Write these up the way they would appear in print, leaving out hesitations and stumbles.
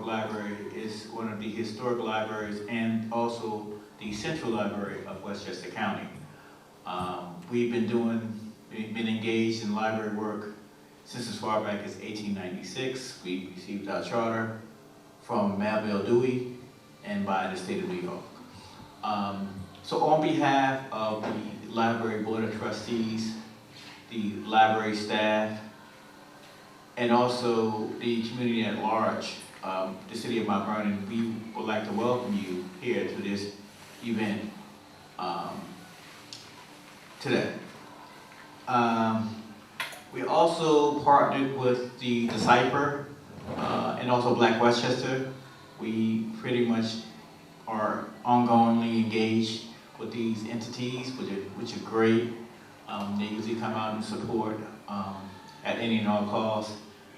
Library is one of the historic libraries and also the Central Library of Westchester County. We've been engaged in library work since as far back as 1896. We received our charter from Melville Dewey and by the state of New York. So on behalf of the Library Board of Trustees, the library staff, and also the community at large, the city of Mount Vernon, we would like to welcome you here to this event today. We also partnered with the Decipher and also Black Westchester. We pretty much are ongoingly engaged with these entities, which are great. They usually come out and support at any and all costs.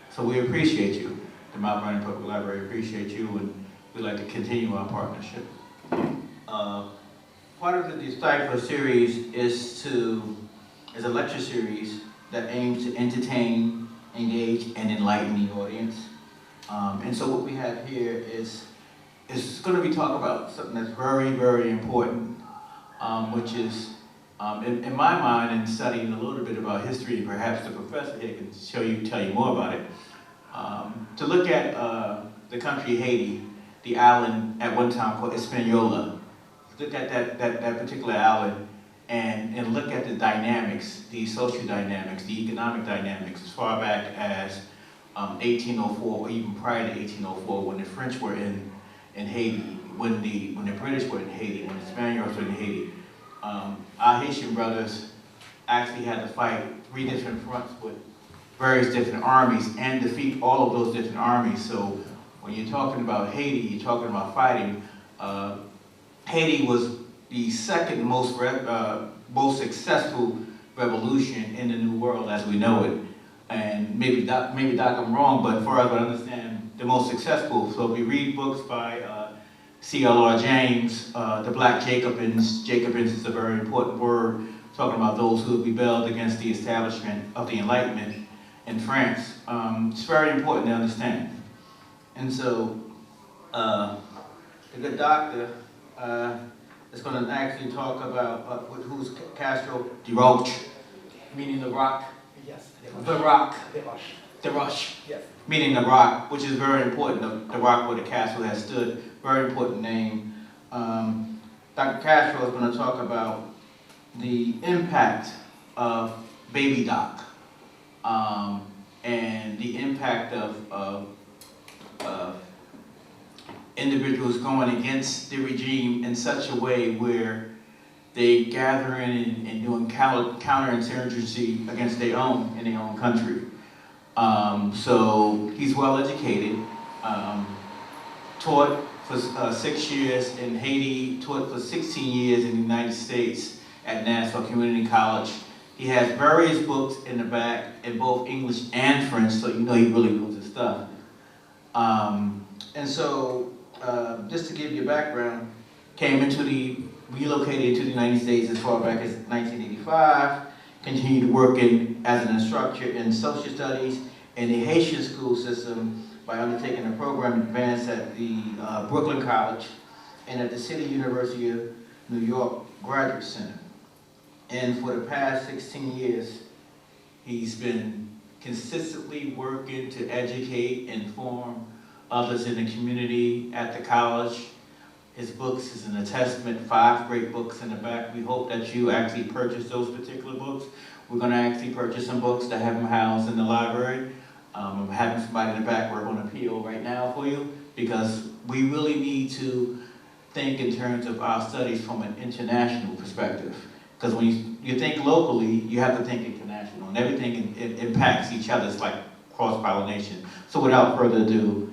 So we appreciate you. The Mount Vernon Public Library appreciate you, and we'd like to continue our partnership. Part of the Decipher series is a lecture series that aims to entertain, engage, and enlighten the audience. And so what we have here is going to be talking about something that's very, very important, which is, in my mind, and studying a little bit about history, perhaps the professor here can tell you more about it, to look at the country Haiti, the island at one time called Hispaniola. Look at that particular island and look at the dynamics, the social dynamics, the economic dynamics, as far back as 1804, or even prior to 1804, when the French were in Haiti, when the British were in Haiti, when the Spaniards were in Haiti. Our Haitian brothers actually had to fight 3 different fronts with various different armies and defeat all of those different armies. So when you're talking about Haiti, you're talking about fighting. Haiti was the second most successful revolution in the New World as we know it. And maybe Doc, I'm wrong, but as far as I understand, the most successful. So if we read books by C.L.R. James, the Black Jacobins is a very important word, talking about those who rebelled against the establishment of the Enlightenment in France. It's very important to understand. And so, the good doctor is going to actually talk about who's Castro Desroches, meaning the rock. Yes. The rock. Desroches. Yes. Meaning the rock, which is very important. The rock where the castle has stood. Very important name. Dr. Castro is going to talk about the impact of Baby Doc and the impact of individuals going against the regime in such a way where they gather in and doing counterinsurgency against their own in their own country. So he's well educated, taught for 6 years in Haiti, taught for 16 years in the United States at Nassau Community College. He has various books in the back in both English and French, so you know he really knows his stuff. And so, just to give you a background, relocated into the United States as far back as 1985, continued working as an instructor in social studies in the Haitian school system by undertaking a program advanced at the Brooklyn College and at the City University of New York Graduate Center. And for the past 16 years, he's been consistently working to educate and inform others in the community at the college. His books is an attestament, 5 great books in the back. We hope that you actually purchase those particular books. We're going to actually purchase some books to have them housed in the library. I'm having somebody in the back work on a PO right now for you, because we really need to think in terms of our studies from an international perspective. Because when you think locally, you have to think international, and everything impacts each other. It's like cross-pollination. So without further ado,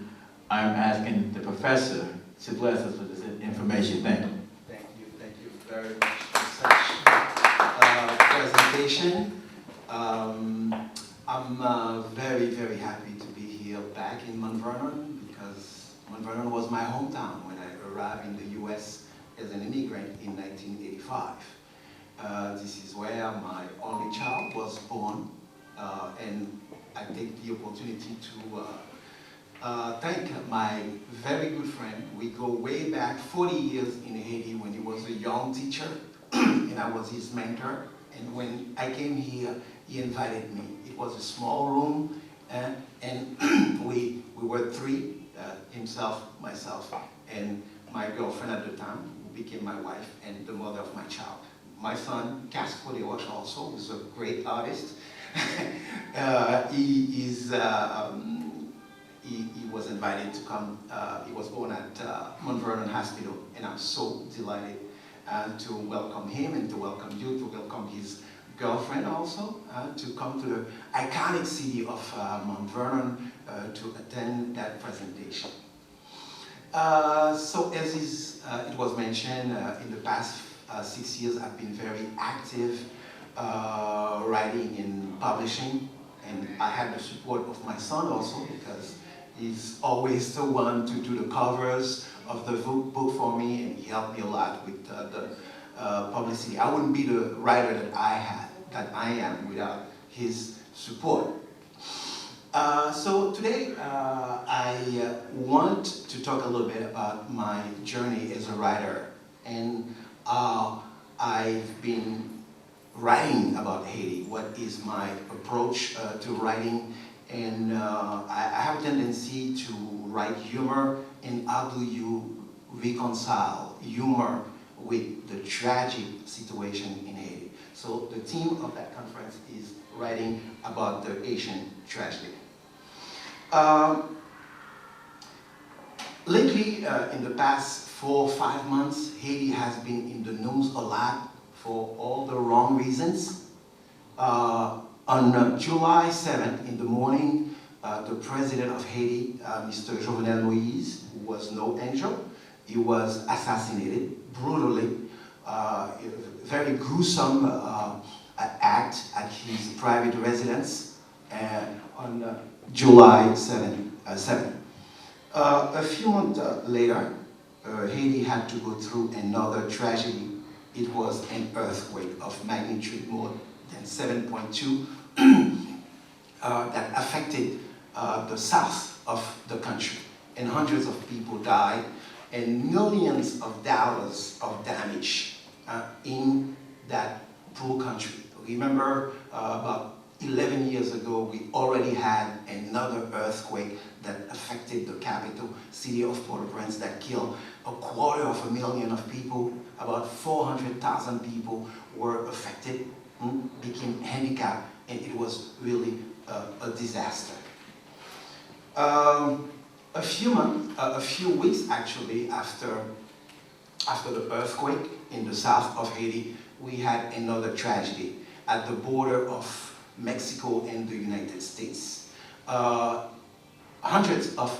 I'm asking the professor to bless us with this information. Thank you. Thank you very much for such presentation. I'm very, very happy to be here back in Mount Vernon, because Mount Vernon was my hometown when I arrived in the US as an immigrant in 1985. This is where my only child was born, and I take the opportunity to thank my very good friend. We go way back 40 years in Haiti when he was a young teacher and I was his mentor. And when I came here, he invited me. It was a small room and we were three, himself, myself, and my girlfriend at the time, who became my wife and the mother of my child. My son, Castro Desroches, also, is a great artist. He was invited to come. He was born at Mount Vernon Hospital, and I'm so delighted to welcome him and to welcome you, to welcome his girlfriend also, to come to the iconic city of Mount Vernon to attend that presentation. So as it was mentioned, in the past 6 years I've been very active writing and publishing, and I had the support of my son also because he's always the one to do the covers of the book for me, and he helped me a lot with the publicity. I wouldn't be the writer that I am without his support. So today I want to talk a little bit about my journey as a writer, and I've been writing about Haiti. What is my approach to writing? And I have a tendency to write humor, and how do you reconcile humor with the tragic situation in Haiti? So the theme of that conference is writing about the Haitian tragedy. Lately, in the past 4 or 5 months, Haiti has been in the news a lot for all the wrong reasons. On July 7th in the morning, the president of Haiti, Mr. Jovenel Moïse, who was no angel, he was assassinated brutally. A very gruesome act at his private residence on July 7th. A few months later, Haiti had to go through another tragedy. It was an earthquake of magnitude more than 7.2 that affected the south of the country, and hundreds of people died and millions of dollars of damage in that poor country. Remember, about 11 years ago, we already had another earthquake that affected the capital city of Port-au-Prince that killed 250,000 of people. About 400,000 people were affected, became handicapped, and it was really a disaster. A few weeks actually after the earthquake in the south of Haiti, we had another tragedy at the border of Mexico and the United States. Hundreds of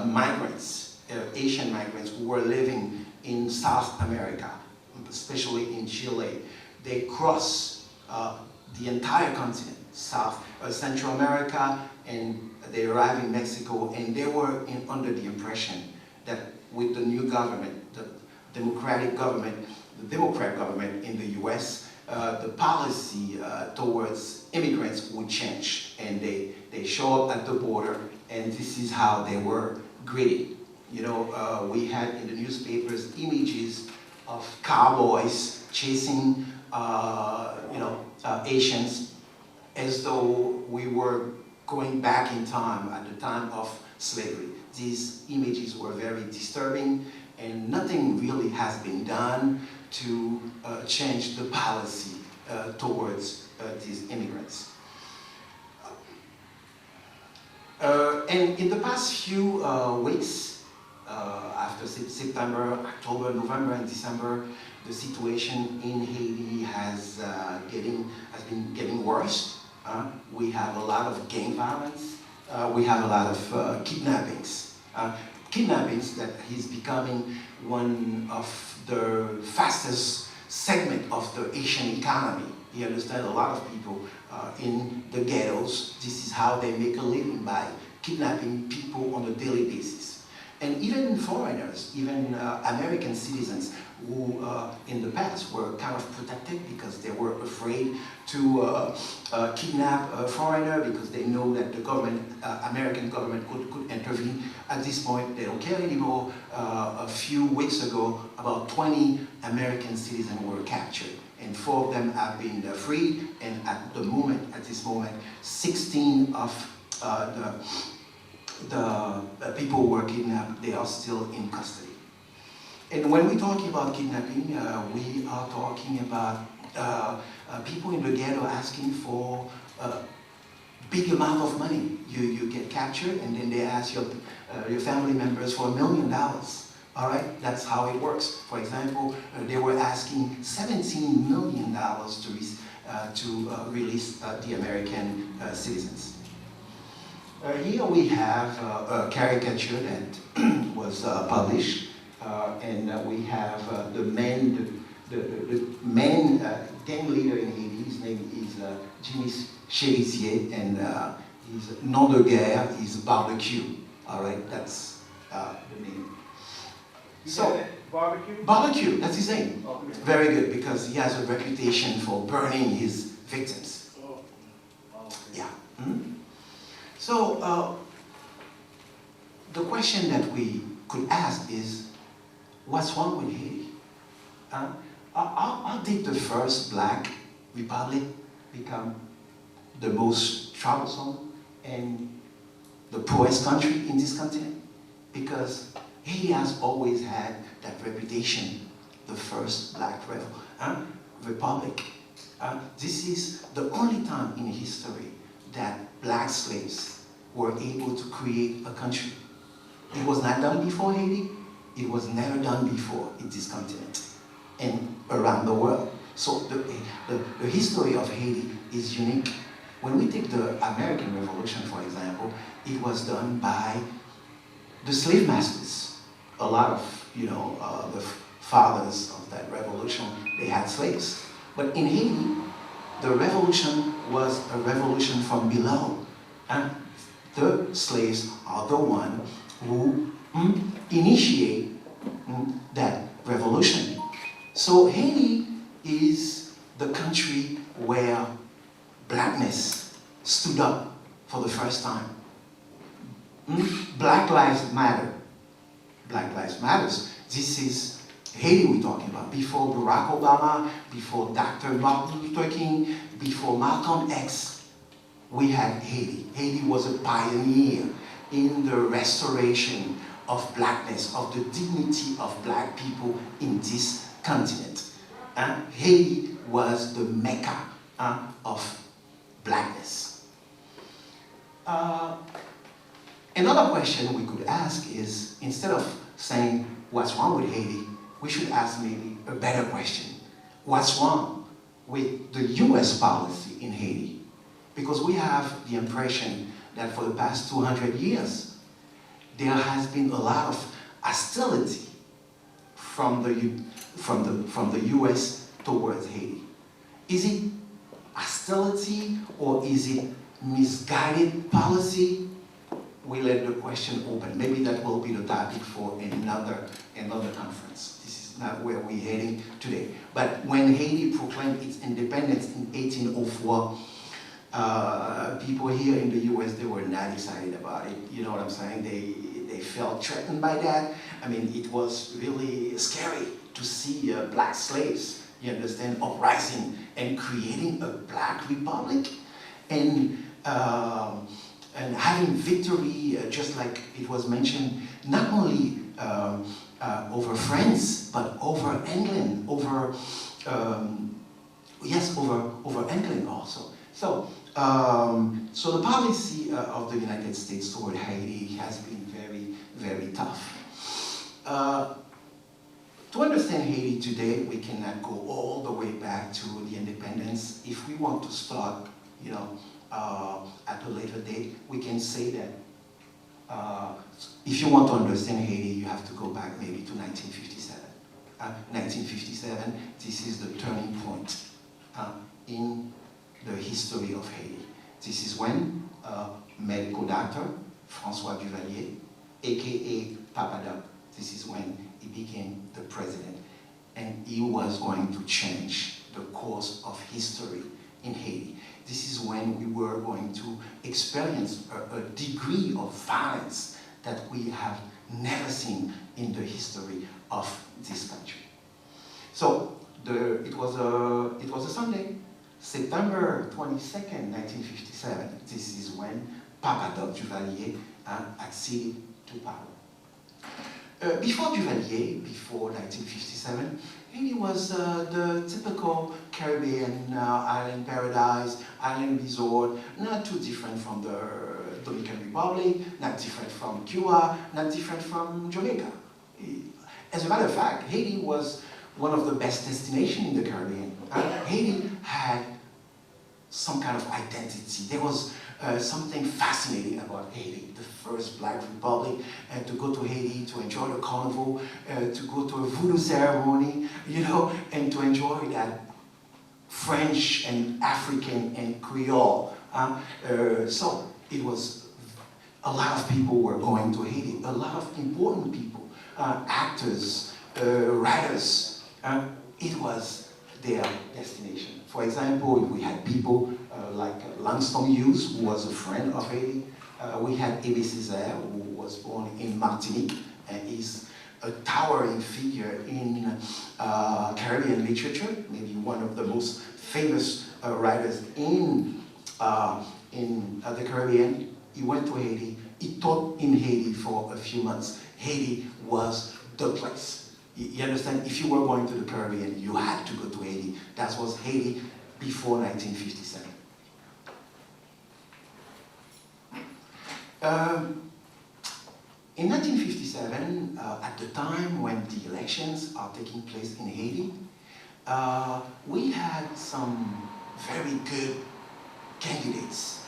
migrants, Asian migrants who were living in South America, especially in Chile, they crossed the entire continent, Central America, and they arrived in Mexico, and they were under the impression that with the new government, the Democrat government in the US, the policy towards immigrants would change, and they show up at the border, and this is how they were greeted. You know, we had in the newspapers images of cowboys chasing, Asians, as though we were going back in time at the time of slavery. These images were very disturbing, and nothing really has been done to change the policy towards these immigrants. And in the past few weeks, after September, October, November, and December, the situation in Haiti has been getting worse. We have a lot of gang violence. We have a lot of kidnappings. Kidnappings that is becoming one of the fastest segment of the Asian economy. You understand, a lot of people in the ghettos, this is how they make a living, by kidnapping people on a daily basis. And even foreigners, even American citizens who in the past were kind of protected because they were afraid to kidnap a foreigner because they know that the government, American government could intervene. At this point, they don't care anymore. A few weeks ago, about 20 American citizens were captured, and 4 of them have been freed, and at this moment, 16 of the people who were kidnapped, they are still in custody. And when we're talking about kidnapping, we are talking about people in the ghetto asking for a big amount of money. You get captured, and then they ask your family members for $1 million. All right, that's how it works. For example, they were asking $17 million to release the American citizens. Here we have a caricature that was published, and we have the main gang leader in Haiti. His name is Jimmy Cherizier, and his nom de guerre is barbecue. All right, that's the name. So, barbecue, that's his name. Okay. Very good, because he has a reputation for burning his victims. Oh. Okay. Yeah. Mm-hmm. So, the question that we could ask is, what's wrong with Haiti? How did the first Black Republic become the most troublesome and the poorest country in this continent? Because Haiti has always had that reputation, the first Black Republic. This is the only time in history that Black slaves were able to create a country. It was not done before Haiti. It was never done before in this continent and around the world. So the history of Haiti is unique. When we take the American Revolution, for example, it was done by the slave masters. A lot of, the fathers of that revolution, they had slaves. But in Haiti, the revolution was a revolution from below. And the slaves are the one who initiate that revolution. So Haiti is the country where Blackness stood up for the first time. Black Lives Matter. Black Lives Matters. This is Haiti we're talking about. Before Barack Obama, before Dr. Martin Luther King, before Malcolm X, we had Haiti. Haiti was a pioneer in the restoration of Blackness, of the dignity of Black people in this continent. Haiti was the mecca of Blackness. Another question we could ask is, instead of saying what's wrong with Haiti, we should ask maybe a better question. What's wrong with the US policy in Haiti? Because we have the impression that for the past 200 years, there has been a lot of hostility from the US towards Haiti. Is it hostility or is it misguided policy? We let the question open. Maybe that will be the topic for another conference. This is not where we're heading today. But when Haiti proclaimed its independence in 1804, people here in the US, they were not excited about it. You know what I'm saying? They felt threatened by that. I mean, it was really scary to see Black slaves, you understand, uprising and creating a Black republic and having victory, just like it was mentioned, not only over France, but over England, over England also. So, so the policy of the United States toward Haiti has been very, very tough. To understand Haiti today, we cannot go all the way back to the independence. If we want to start, at a later date, we can say that if you want to understand Haiti, you have to go back maybe to 1957. 1957, this is the turning point in the history of Haiti. This is when medical doctor François Duvalier, aka Papa Doc, this is when he became the president. And he was going to change the course of history in Haiti. This is when we were going to experience a degree of violence that we have never seen in the history of this country. So it was a Sunday, September 22nd, 1957. This is when Papa Doc Duvalier acceded to power. Before Duvalier, before 1957, Haiti was the typical Caribbean island paradise, island resort, not too different from the Dominican Republic, not different from Cuba, not different from Jamaica. As a matter of fact, Haiti was one of the best destinations in the Caribbean. Haiti had some kind of identity. There was something fascinating about Haiti, the first Black Republic, and to go to Haiti to enjoy the carnival, to go to a voodoo ceremony, you know, and to enjoy that French and African and Creole. So it was, a lot of people were going to Haiti, a lot of important people, actors, writers. It was their destination. For example, we had people like Langston Hughes, who was a friend of Haiti. We had Aimé Césaire, who was born in Martinique, and is a towering figure in Caribbean literature, maybe one of the most famous writers in the Caribbean. He went to Haiti. He taught in Haiti for a few months. Haiti was the place. You understand? If you were going to the Caribbean, you had to go to Haiti. That was Haiti before 1957. In 1957, at the time when the elections are taking place in Haiti, we had some very good candidates.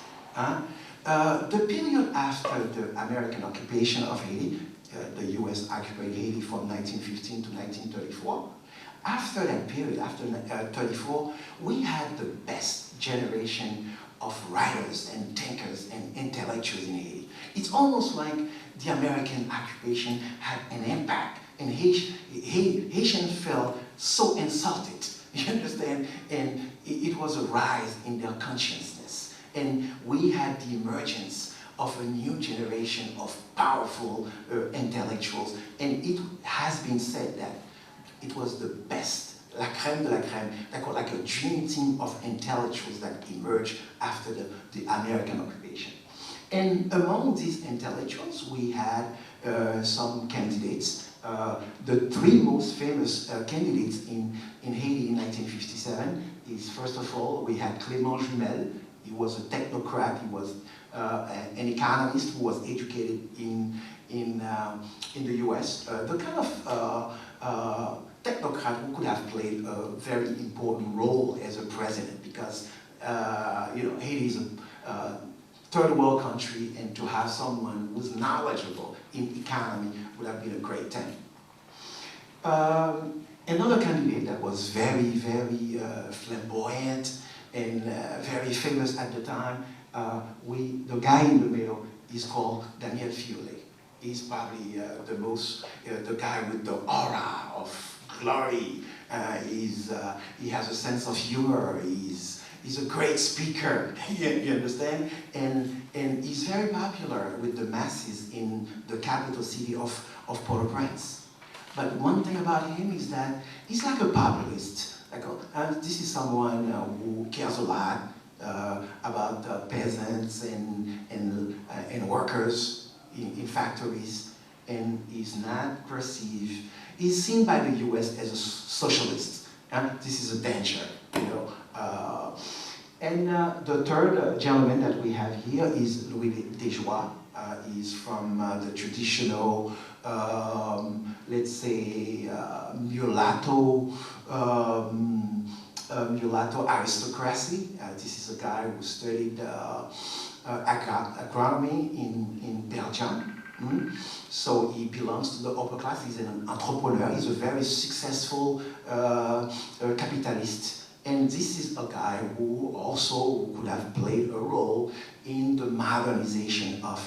The period after the American occupation of Haiti, the US occupied Haiti from 1915 to 1934. After that period, after 1934, we had the best generation of writers and thinkers and intellectuals in Haiti. It's almost like the American occupation had an impact, and Haitians felt so insulted, you understand? And it was a rise in their consciousness. And we had the emergence of a new generation of powerful intellectuals. And it has been said that it was the best, la crème de la crème, like a dream team of intellectuals that emerged after the American occupation. And among these intellectuals, we had some candidates. The three most famous candidates in Haiti in 1957 is, first of all, we had Clément Jumel. He was a technocrat. He was an economist who was educated in the US. The kind of technocrat who could have played a very important role as a president, because Haiti is a third world country, and to have someone who's knowledgeable in economy would have been a great thing. Another candidate that was very, very flamboyant and very famous at the time, the guy in the middle is called Daniel Fiolet. He's probably the guy with the aura of glory. He has a sense of humor. He's a great speaker, you understand? And he's very popular with the masses in the capital city of Port-au-Prince. But one thing about him is that he's like a populist. This is someone who cares a lot about peasants and workers in factories, and is not perceived. He's seen by the US as a socialist. This is a danger, you know. And the third gentleman that we have here is Louis Desjois. He's from the traditional, let's say, mulatto aristocracy. This is a guy who studied agronomy in Belgium. So he belongs to the upper class. He's an entrepreneur. He's a very successful capitalist. And this is a guy who also could have played a role in the modernization of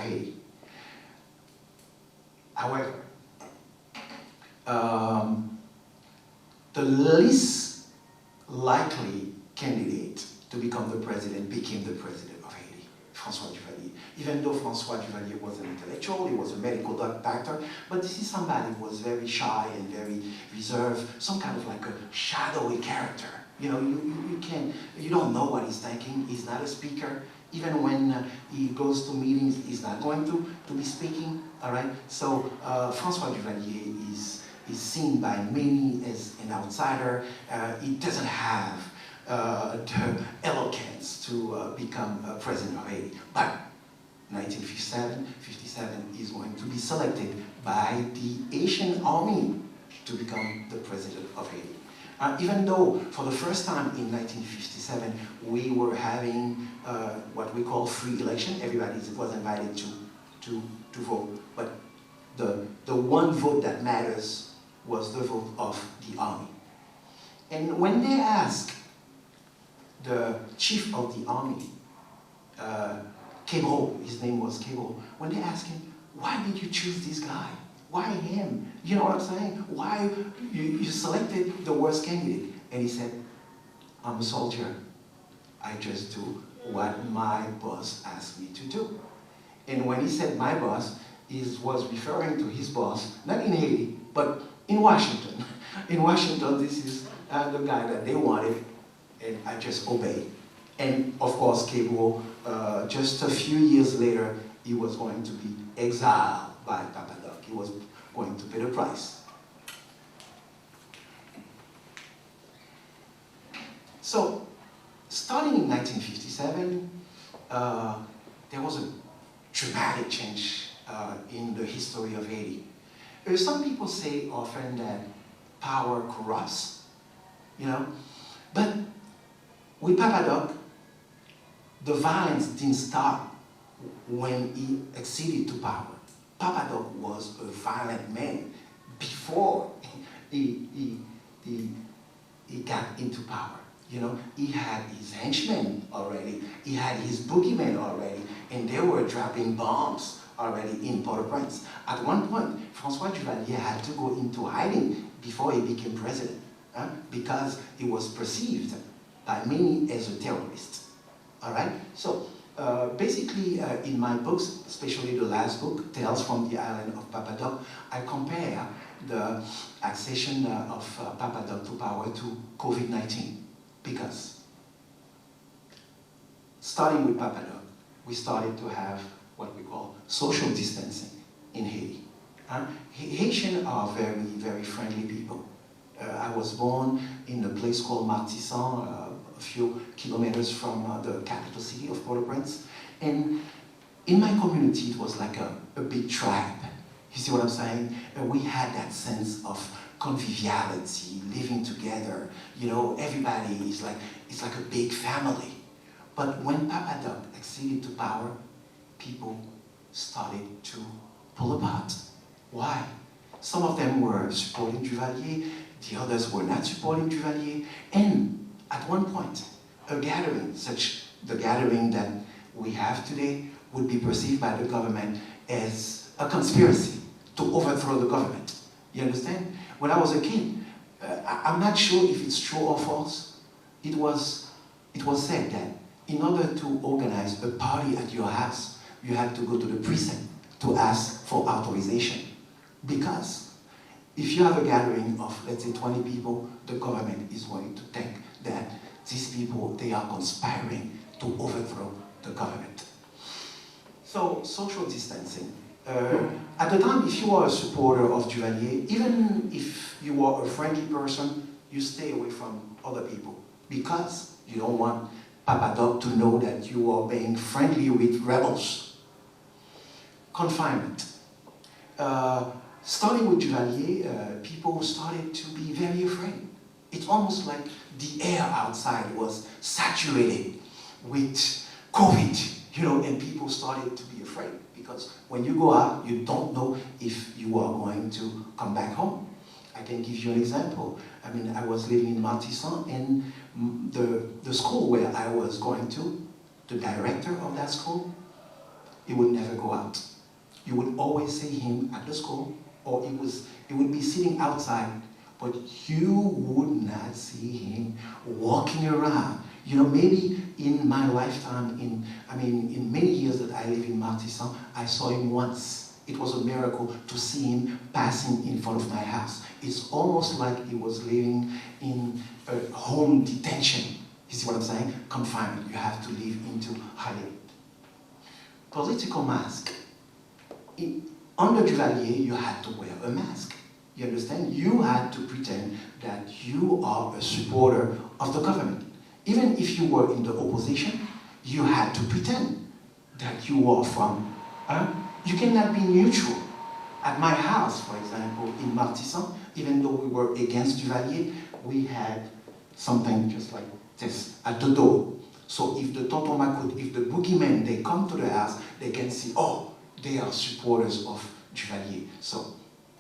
Haiti. However, the least likely candidate to become the president became the president of Haiti, François Duvalier. Even though François Duvalier was an intellectual, he was a medical doctor, but this is somebody who was very shy and very reserved, some kind of like a shadowy character. You know, you don't know what he's thinking. He's not a speaker. Even when he goes to meetings, he's not going to be speaking, all right? So François Duvalier is seen by many as an outsider. He doesn't have the eloquence to become president of Haiti. But 1957, he's going to be selected by the Haitian army to become the president of Haiti. Even though for the first time in 1957, we were having what we call free election. Everybody was invited to vote, but the one vote that matters was the vote of the army. And when they asked the chief of the army, Cable, his name was Cable, when they asked him, why did you choose this guy? Why him? You know what I'm saying? Why you selected the worst candidate? And he said, I'm a soldier. I just do what my boss asked me to do. And when he said my boss, he was referring to his boss, not in Haiti, but in Washington. In Washington, this is the guy that they wanted, and I just obeyed. And of course, Cable, just a few years later, he was going to be exiled by Papa Doc. He was going to pay the price. So, starting in 1957, there was a dramatic change in the history of Haiti. Some people say often that power corrupts, you know, but with Papa Doc, the violence didn't start when he acceded to power. Papa Doc was a violent man before he got into power. You know, he had his henchmen already, he had his boogeymen already, and they were dropping bombs already in Port-au-Prince. At one point, François Duvalier had to go into hiding before he became president, because he was perceived by many as a terrorist. All right? So, basically, in my books, especially the last book, Tales from the Island of Papa Doc, I compare the accession of Papa Doc to power to COVID-19. Because, starting with Papa Doc, we started to have what we call social distancing in Haiti. Haitians are very, very friendly people. I was born in a place called Martissan, a few kilometers from the capital city of Port-au-Prince. And in my community, it was like a big tribe. You see what I'm saying? We had that sense of conviviality, living together. You know, everybody is like, it's like a big family. But when Papa Doc acceded to power, people started to pull apart. Why? Some of them were supporting Duvalier, the others were not supporting Duvalier, and at one point, a gathering, such the gathering that we have today, would be perceived by the government as a conspiracy to overthrow the government. You understand? When I was a kid, I'm not sure if it's true or false. It was said that in order to organize a party at your house, you had to go to the precinct to ask for authorization. Because if you have a gathering of, let's say, 20 people, the government is going to think that these people, they are conspiring to overthrow the government. So, social distancing. At the time, if you are a supporter of Duvalier, even if you are a friendly person, you stay away from other people because you don't want Papa Doc to know that you are being friendly with rebels. Confinement. Starting with Duvalier, people started to be very afraid. It's almost like the air outside was saturated with COVID, you know, and people started to be afraid because when you go out, you don't know if you are going to come back home. I can give you an example. I mean, I was living in Martissan, and the school where I was going to, the director of that school, he would never go out. You would always see him at the school, or he would be sitting outside, but you would not see him walking around. You know, maybe in my lifetime, in many years that I live in Martissan, I saw him once. It was a miracle to see him passing in front of my house. It's almost like he was living in a home detention. You see what I'm saying? Confinement. You have to live into hiding. Political mask. Under Duvalier, you had to wear a mask. You understand? You had to pretend that you are a supporter of the government. Even if you were in the opposition, you had to pretend that you were from. You cannot be neutral. At my house, for example, in Martissan, even though we were against Duvalier, we had something just like this at the door. So if the tonton macoute, if the boogeymen, they come to the house, they can see, oh, they are supporters of Duvalier. So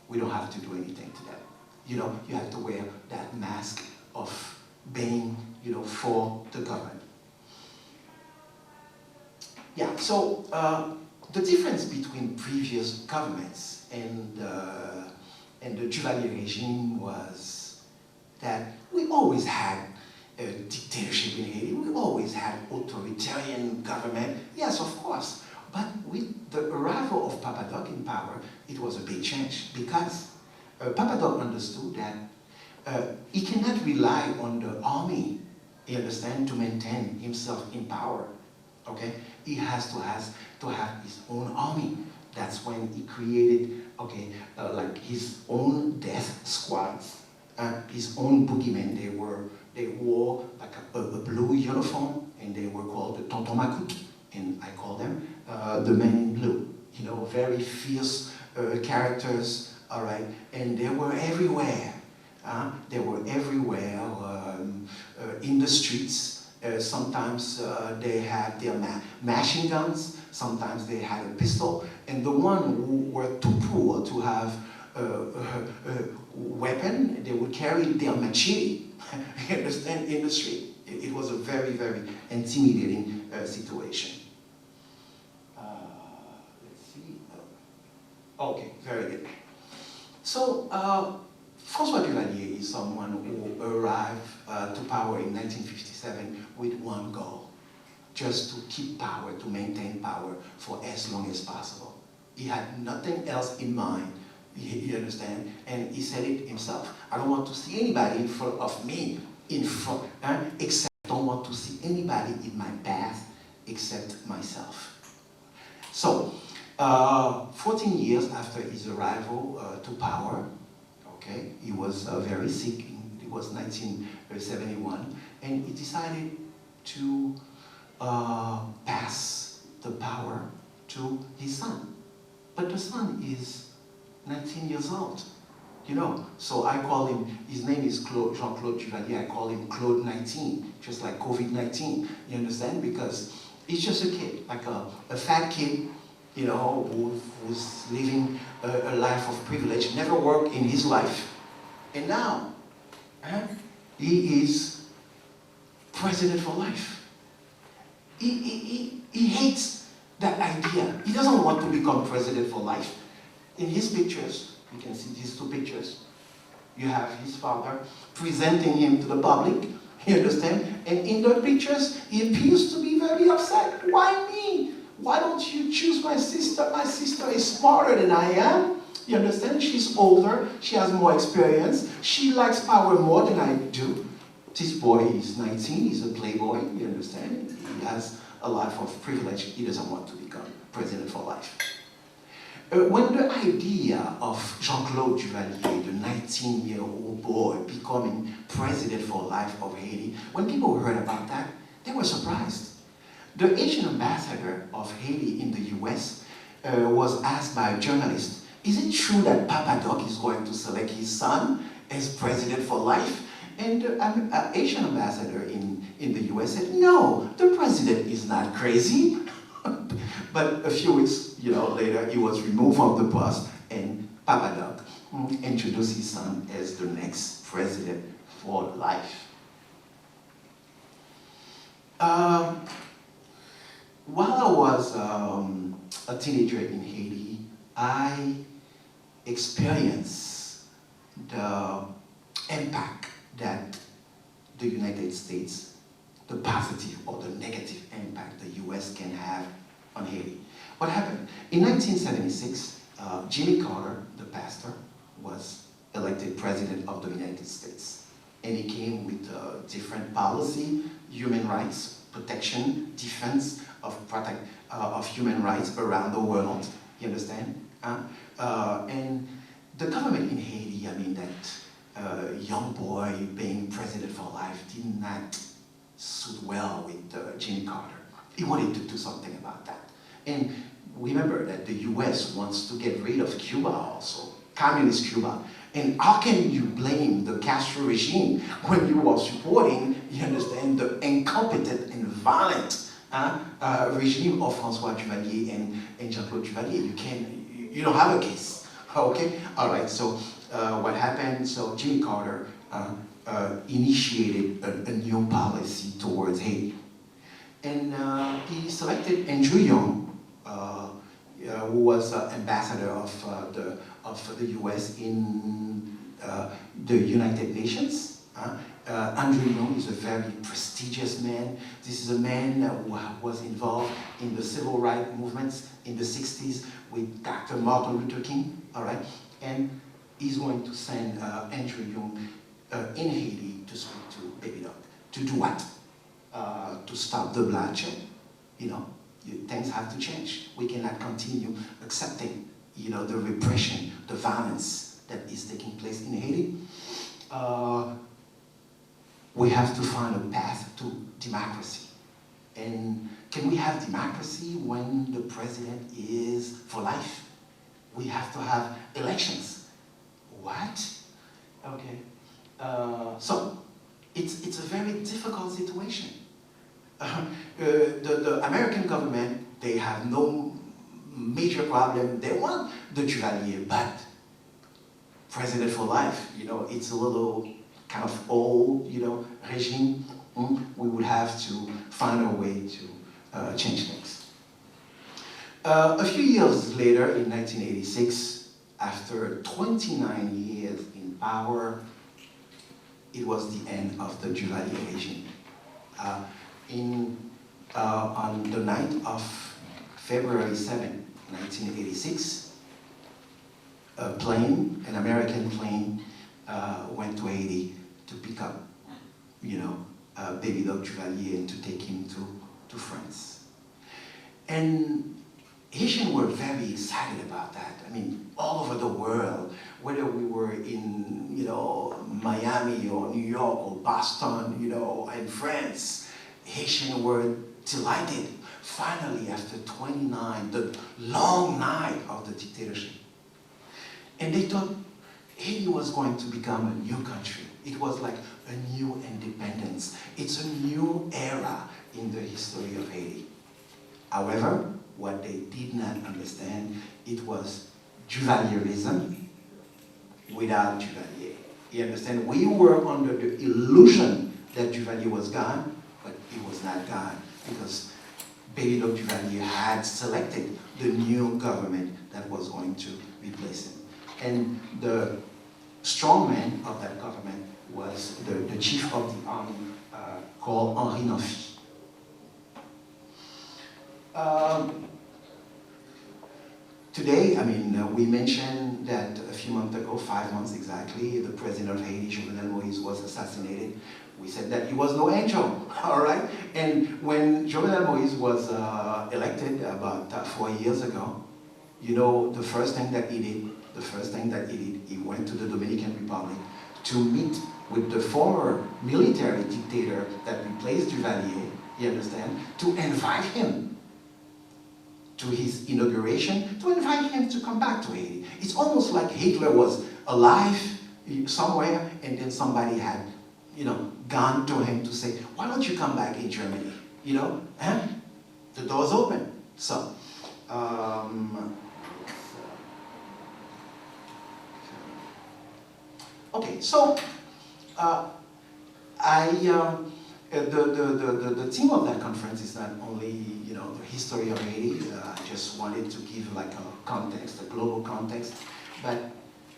we don't have to do anything to them. You know, you have to wear that mask of being, you know, for the government. Yeah, so the difference between previous governments and the Duvalier regime was that we always had a dictatorship in Haiti. We always had authoritarian government. Yes, of course. But with the arrival of Papa Doc in power, it was a big change because Papa Doc understood that he cannot rely on the army, you understand, to maintain himself in power. Okay, he has to have his own army. That's when he created, okay, like his own death squads, his own boogeymen. They wore like a blue uniform, and they were called the tonton macoute, and I call them the men in blue. You know, very fierce characters. All right, and they were everywhere. They were everywhere in the streets. Sometimes they had their machine guns, sometimes they had a pistol, and the one who were too poor to have a weapon, they would carry their machete, you understand, in the street. It was a very, very intimidating situation. Let's see. Okay, very good. So, François Duvalier is someone who arrived to power in 1957 with one goal, just to keep power, to maintain power for as long as possible. He had nothing else in mind, you understand? And he said it himself. I don't want to see anybody in front of me, except I don't want to see anybody in my path except myself. So, 14 years after his arrival to power, okay, he was very sick. It was 1971, and he decided to pass the power to his son. But the son is 19 years old, you know. So I call him, his name is Jean-Claude Duvalier, I call him Claude 19, just like COVID-19, you understand? Because he's just a kid, like a fat kid, you know, who's living a life of privilege, never worked in his life. And now, he is president for life. He hates that idea. He doesn't want to become president for life. In his pictures, you can see these two pictures. You have his father presenting him to the public, you understand? And in the pictures, he appears to be very upset. Why me? Why don't you choose my sister? My sister is smarter than I am. You understand? She's older, she has more experience, she likes power more than I do. This boy is 19, he's a playboy, you understand? He has a life of privilege, he doesn't want to become president for life. When the idea of Jean-Claude Duvalier, the 19-year-old boy, becoming president for life of Haiti, when people heard about that, they were surprised. The Asian ambassador of Haiti in the US was asked by a journalist, is it true that Papa Doc is going to select his son as president for life? And the Asian ambassador in the US said, no, the president is not crazy. But a few weeks later, he was removed from the post, and Papa Doc introduced his son as the next president for life. While I was a teenager in Haiti, I experience the impact that the United States, the positive or the negative impact the US can have on Haiti. What happened? In 1976, Jimmy Carter, the pastor, was elected president of the United States. And he came with different policy, human rights, protection, defense of human rights around the world. You understand? And the government in Haiti, I mean, that young boy being president for life did not suit well with Jimmy Carter. He wanted to do something about that. And remember that the US wants to get rid of Cuba also, communist Cuba. And how can you blame the Castro regime when you are supporting, you understand, the incompetent and violent regime of François Duvalier and Jean-Claude Duvalier? You don't have a case, okay? All right, so what happened, so Jimmy Carter initiated a new policy towards Haiti. And he selected Andrew Young, who was ambassador of the US in the United Nations. Andrew Young is a very prestigious man. This is a man who was involved in the civil rights movements in the 60s with Dr. Martin Luther King, all right? And he's going to send Andrew Young in Haiti to speak to Baby Doc. To do what? To stop the bloodshed, you know? Things have to change. We cannot continue accepting, you know, the repression, the violence that is taking place in Haiti. We have to find a path to democracy. And can we have democracy when the president is for life? We have to have elections. What? Okay. So it's a very difficult situation. The American government, they have no major problem. They want the Duvalier, but president for life, you know, it's a little kind of old, you know, regime. We would have to find a way to change things. A few years later, in 1986, after 29 years in power, it was the end of the Duvalier regime. On the night of February 7, 1986, an American plane, went to Haiti to pick up, you know, Baby Doc Duvalier and to take him to France. And Haitians were very excited about that. I mean, all over the world, whether we were in, you know, Miami or New York or Boston, you know, and France, Haitians were delighted. Finally, after 29, the long night of the dictatorship. And they thought Haiti was going to become a new country. It was like a new independence. It's a new era in the history of Haiti. However, what they did not understand, it was Duvalierism without Duvalier. You understand? We were under the illusion that Duvalier was gone, but he was not gone because Baby Doc Duvalier had selected the new government that was going to replace him. And the strongman of that government was the chief of the army called Henri Naufy. Today, I mean, we mentioned that a few months ago, 5 months exactly, the president of Haiti, Jovenel Moïse, was assassinated. We said that he was no angel, all right? And when Jovenel Moïse was elected about 4 years ago, you know, the first thing that he did, he went to the Dominican Republic to meet with the former military dictator that replaced Duvalier, you understand, to invite him to his inauguration, to invite him to come back to Haiti. It's almost like Hitler was alive somewhere and then somebody had, you know, gone to him to say, why don't you come back in Germany? You know, the door's open. So, okay, so the theme of that conference is not only, you know, the history of Haiti. I just wanted to give like a context, a global context, but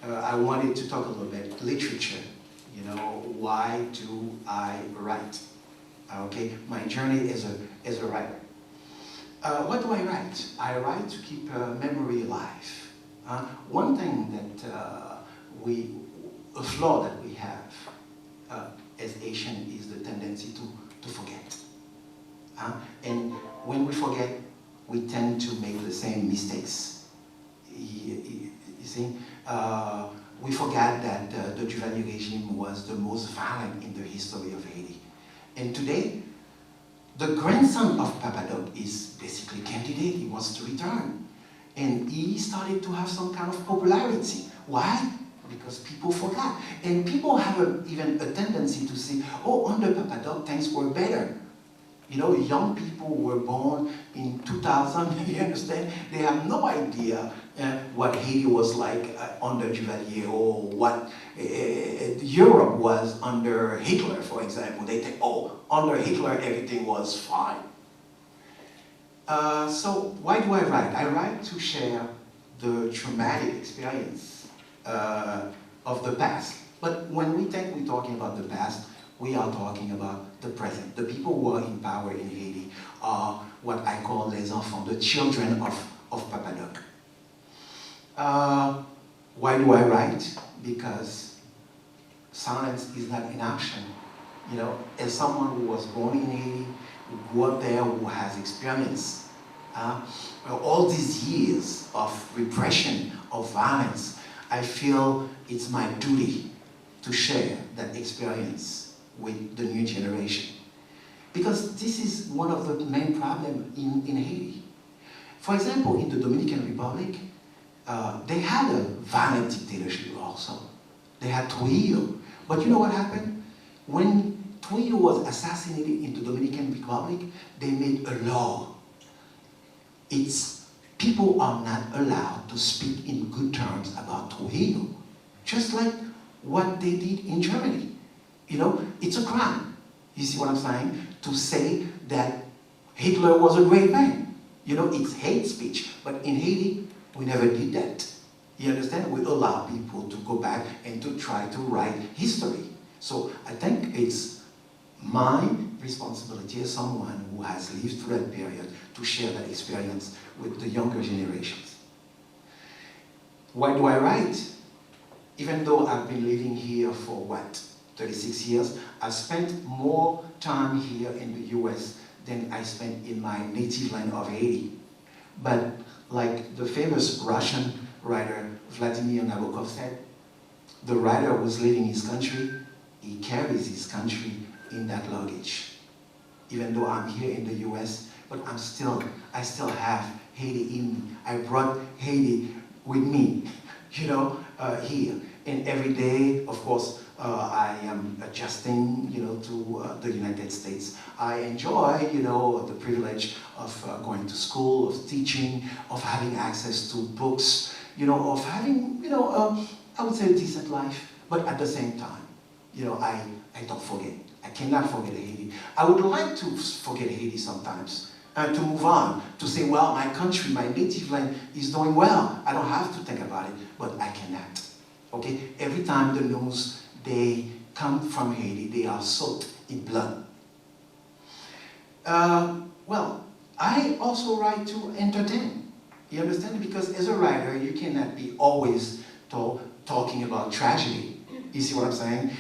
I wanted to talk a little bit literature. You know, why do I write? Okay, my journey as a writer. What do I write? I write to keep memory alive. One thing that a flaw that we have as Asian is the tendency to forget. And when we forget, we tend to make the same mistakes. You see? We forgot that the Duvalier regime was the most violent in the history of Haiti. And today, the grandson of Papadoc is basically candidate. He wants to return. And he started to have some kind of popularity. Why? Because people forgot. And people have even a tendency to say, oh, under Papadoc, things were better. You know, young people were born in 2000, you understand? They have no idea what Haiti was like under Duvalier, or what Europe was under Hitler, for example. They think, oh, under Hitler everything was fine. So why do I write? I write to share the traumatic experience of the past. But when we think we're talking about the past, we are talking about the present. The people who are in power in Haiti are what I call les enfants, the children of Papadoc. Why do I write? Because silence is not an option. You know, as someone who was born in Haiti, who grew up there, who has experience all these years of repression, of violence, I feel it's my duty to share that experience with the new generation. Because this is one of the main problems in Haiti. For example, in the Dominican Republic, they had a violent dictatorship also. They had Trujillo. But you know what happened? When Trujillo was assassinated in the Dominican Republic, they made a law. It's people are not allowed to speak in good terms about Trujillo, just like what they did in Germany. You know, it's a crime. You see what I'm saying? To say that Hitler was a great man. You know, it's hate speech. But in Haiti, we never did that. You understand? We allow people to go back and to try to write history. So I think it's my responsibility as someone who has lived through that period to share that experience with the younger generations. Why do I write? Even though I've been living here for what? 36 years, I spent more time here in the US than I spent in my native land of Haiti. But like the famous Russian writer Vladimir Nabokov said, the writer was leaving his country, he carries his country in that luggage. Even though I'm here in the US, but I still have Haiti in me. I brought Haiti with me, you know, here. And every day, of course, I am adjusting, you know, to the United States. I enjoy, you know, the privilege of going to school, of teaching, of having access to books, you know, of having, you know, I would say a decent life. But at the same time, you know, I don't forget. I cannot forget Haiti. I would like to forget Haiti sometimes, to move on, to say, well, my country, my native land is doing well. I don't have to think about it, but I cannot. Okay? Every time the news, they come from Haiti, they are soaked in blood. Well, I also write to entertain. You understand? Because as a writer, you cannot be always talking about tragedy. You see what I'm saying?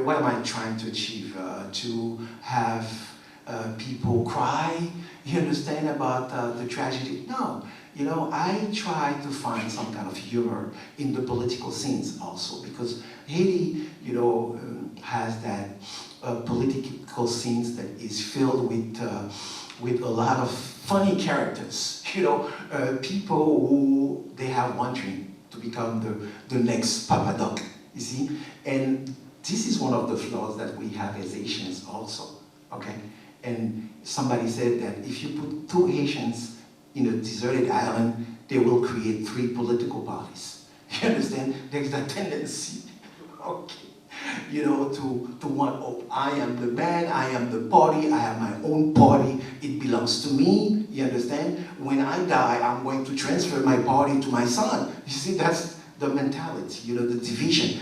What am I trying to achieve? To have people cry? You understand about the tragedy? No. You know, I try to find some kind of humor in the political scenes also, because Haiti, you know, has that political scenes that is filled with a lot of funny characters. You know, people who they have one dream to become the next Papadoc. You see, and this is one of the flaws that we have as Asians also. Okay, and somebody said that if you put two Asians in a deserted island, they will create 3 political parties. You understand? There's that tendency. Okay. you know, to want, oh, I am the man, I am the party, I have my own party, it belongs to me, you understand? When I die, I'm going to transfer my party to my son. You see, that's the mentality, you know, the division,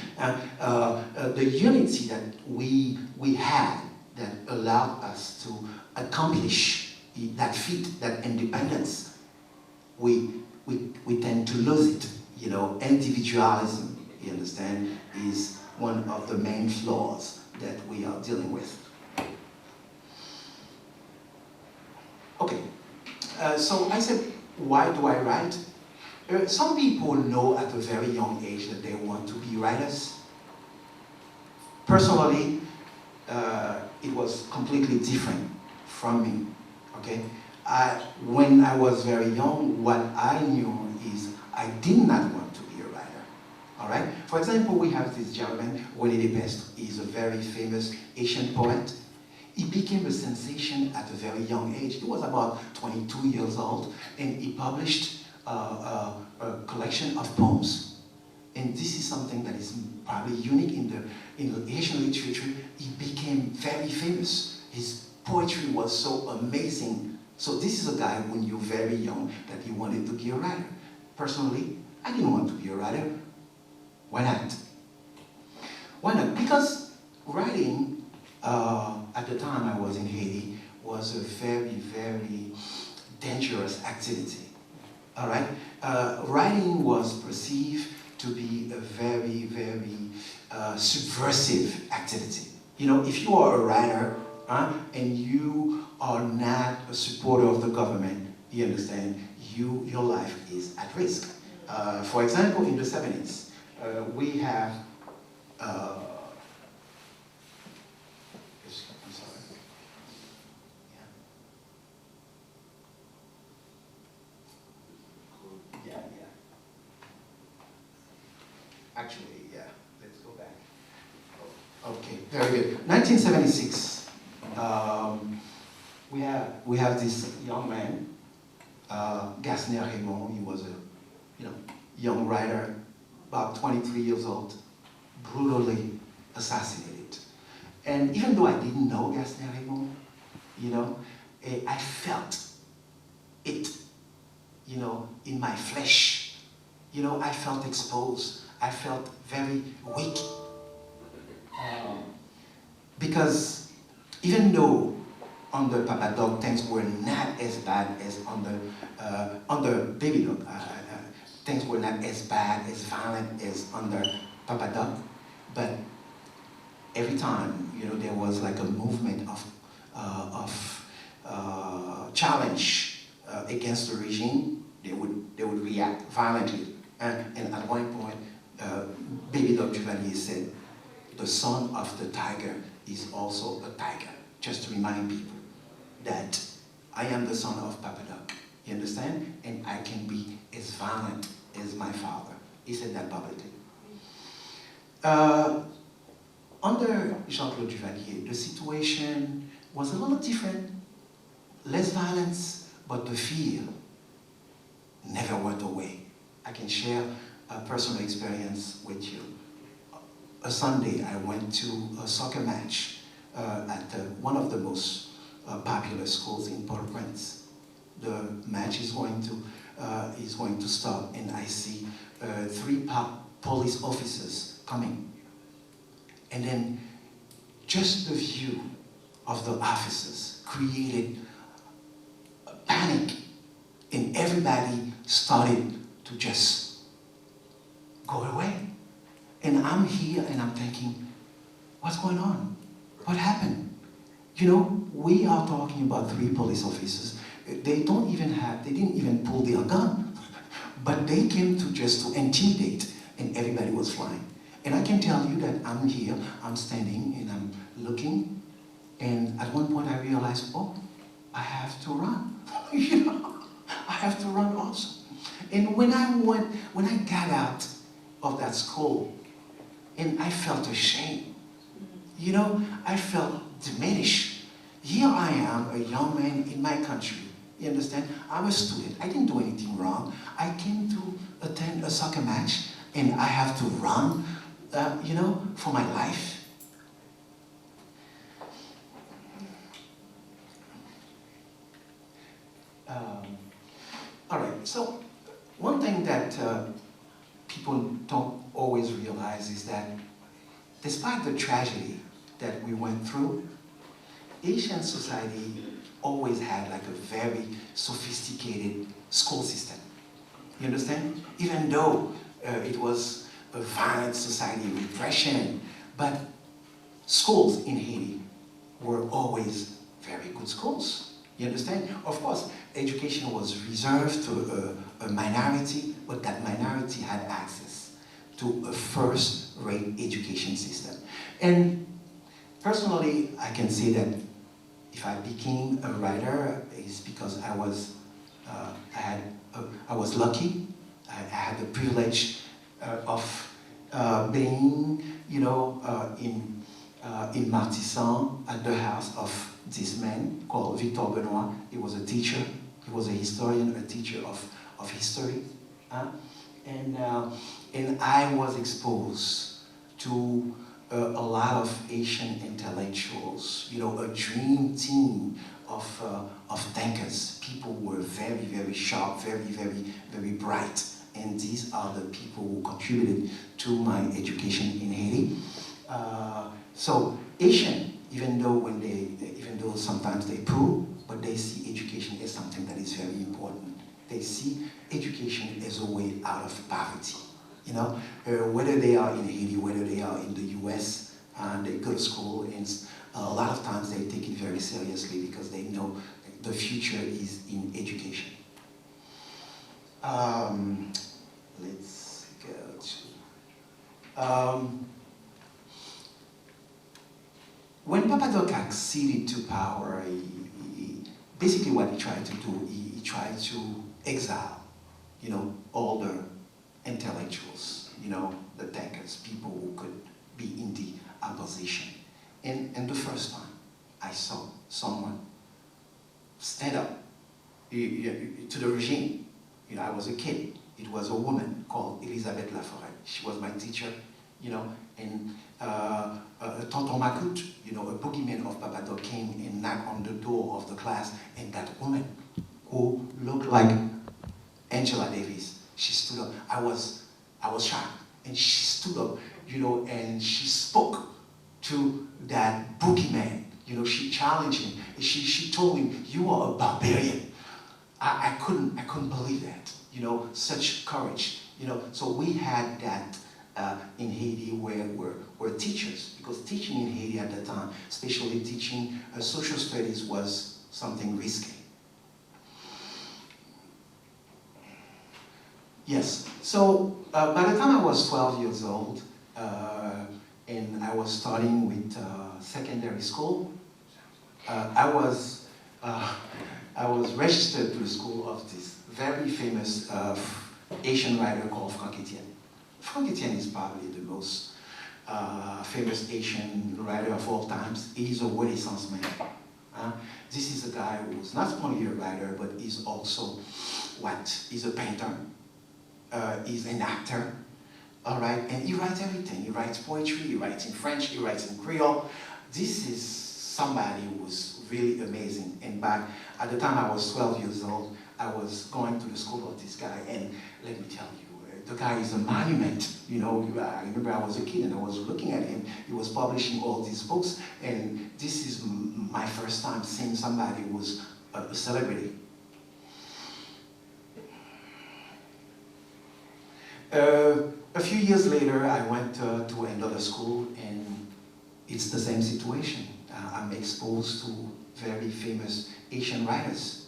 the unity that we had that allowed us to accomplish that feat, that independence. We tend to lose it, you know. Individualism, you understand, is one of the main flaws that we are dealing with. Okay, so I said, why do I write? Some people know at a very young age that they want to be writers. Personally, it was completely different from me, okay? When I was very young, what I knew is I did not want to be a writer, all right? For example, we have this gentleman, René Depestre. He's a very famous Haitian poet. He became a sensation at a very young age. He was about 22 years old, and he published a collection of poems. And this is something that is probably unique in the Haitian literature. He became very famous. His poetry was so amazing. So this is a guy when you're very young that he wanted to be a writer. Personally, I didn't want to be a writer. Why not? Why not? Because writing, at the time I was in Haiti, was a very, very dangerous activity. All right? Writing was perceived to be a very, very subversive activity. You know, if you are a writer and you are not a supporter of the government, you understand, your life is at risk. For example, in the 70s, we have, I'm sorry. Yeah. Actually, yeah, let's go back. Okay, very good. 1976, we have this young man, Gasner Raymond. He was a young writer, about 23 years old, brutally assassinated. And even though I didn't know Gasner Raymond, I felt it, in my flesh. I felt exposed. I felt very weak. Because even though under Papa Dog things were not as bad as under Baby Dog, things were not as bad, as violent as under Papa Dog, but every time there was like a movement of challenge against the regime, they would react violently. And at one point, Baby Dog Duvalier said, "The son of the tiger is also a tiger." Just to remind people that I am the son of Papa Dog, you understand? And I can be as violent as my father. He said that publicly. Under Jean-Claude Duvalier, the situation was a little different. Less violence, but the fear never went away. I can share a personal experience with you. A Sunday, I went to a soccer match at one of the most popular schools in Port-au-Prince. The match is going to start, and I see 3 police officers coming. And then just the view of the officers created a panic, and everybody started to just go away. And I'm here and I'm thinking, what's going on? What happened? We are talking about 3 police officers. They didn't even pull their gun, but they came to intimidate, and everybody was flying. And I can tell you that I'm here, I'm standing, and I'm looking, and at one point I realized, oh, I have to run. I have to run also. And when I got out of that school, and I felt ashamed, I felt diminished. Here I am, a young man in my country, you understand? I'm a student, I didn't do anything wrong. I came to attend a soccer match, and I have to run, for my life. despite the tragedy that we went through, Asian society always had like a very sophisticated school system. You understand? Even though it was a violent society, repression, but schools in Haiti were always very good schools. You understand? Of course, education was reserved to a minority, but that minority had access to a first-rate education system. And personally, I can say that if I became a writer, it's because I was lucky. I had the privilege of being, in Martissan at the house of this man called Victor Benoit. He was a teacher. He was a historian, a teacher of history. And I was exposed to a lot of Asian intellectuals, a dream team of thinkers. People were very, very sharp, very, very, very bright. And these are the people who contributed to my education in Haiti. So Asian, even though sometimes they poo, but they see education as something that is very important. They see education as a way out of poverty. Whether they are in Haiti, whether they are in the US, they go to school, and a lot of times they take it very seriously because they know the future is in education. Let's go to... when Papa Doc acceded to power, basically what he tried to do, he tried to exile, all the intellectuals, the thinkers, people who could be in the opposition. And the first time I saw someone stand up to the regime, I was a kid. It was a woman called Elisabeth Laforêt. She was my teacher, and Tonton Macoute, a boogeyman of Papa Doc, came and knocked on the door of the class, and that woman who looked like Angela Davis, she stood up. I was shocked, and she stood up, and she spoke to that boogeyman. She challenged him. She told him, "You are a barbarian." I couldn't believe that. Such courage. So we had that in Haiti where teachers, because teaching in Haiti at the time, especially teaching social studies, was something risky. Yes, so by the time I was 12 years old, and I was starting with secondary school, I was registered to the school of this very famous Asian writer called Franck Etienne. Franck Etienne is probably the most famous Asian writer of all times. He's a Renaissance man. This is a guy who's not only a writer, but he's also he's a painter. He's an actor, all right? And he writes everything. He writes poetry, he writes in French, he writes in Creole. This is somebody who was really amazing. And back at the time I was 12 years old, I was going to the school of this guy, and let me tell you, the guy is a monument. I remember I was a kid and I was looking at him. He was publishing all these books, and this is my first time seeing somebody who was a celebrity. A few years later, I went to another school, and it's the same situation. I'm exposed to very famous Asian writers.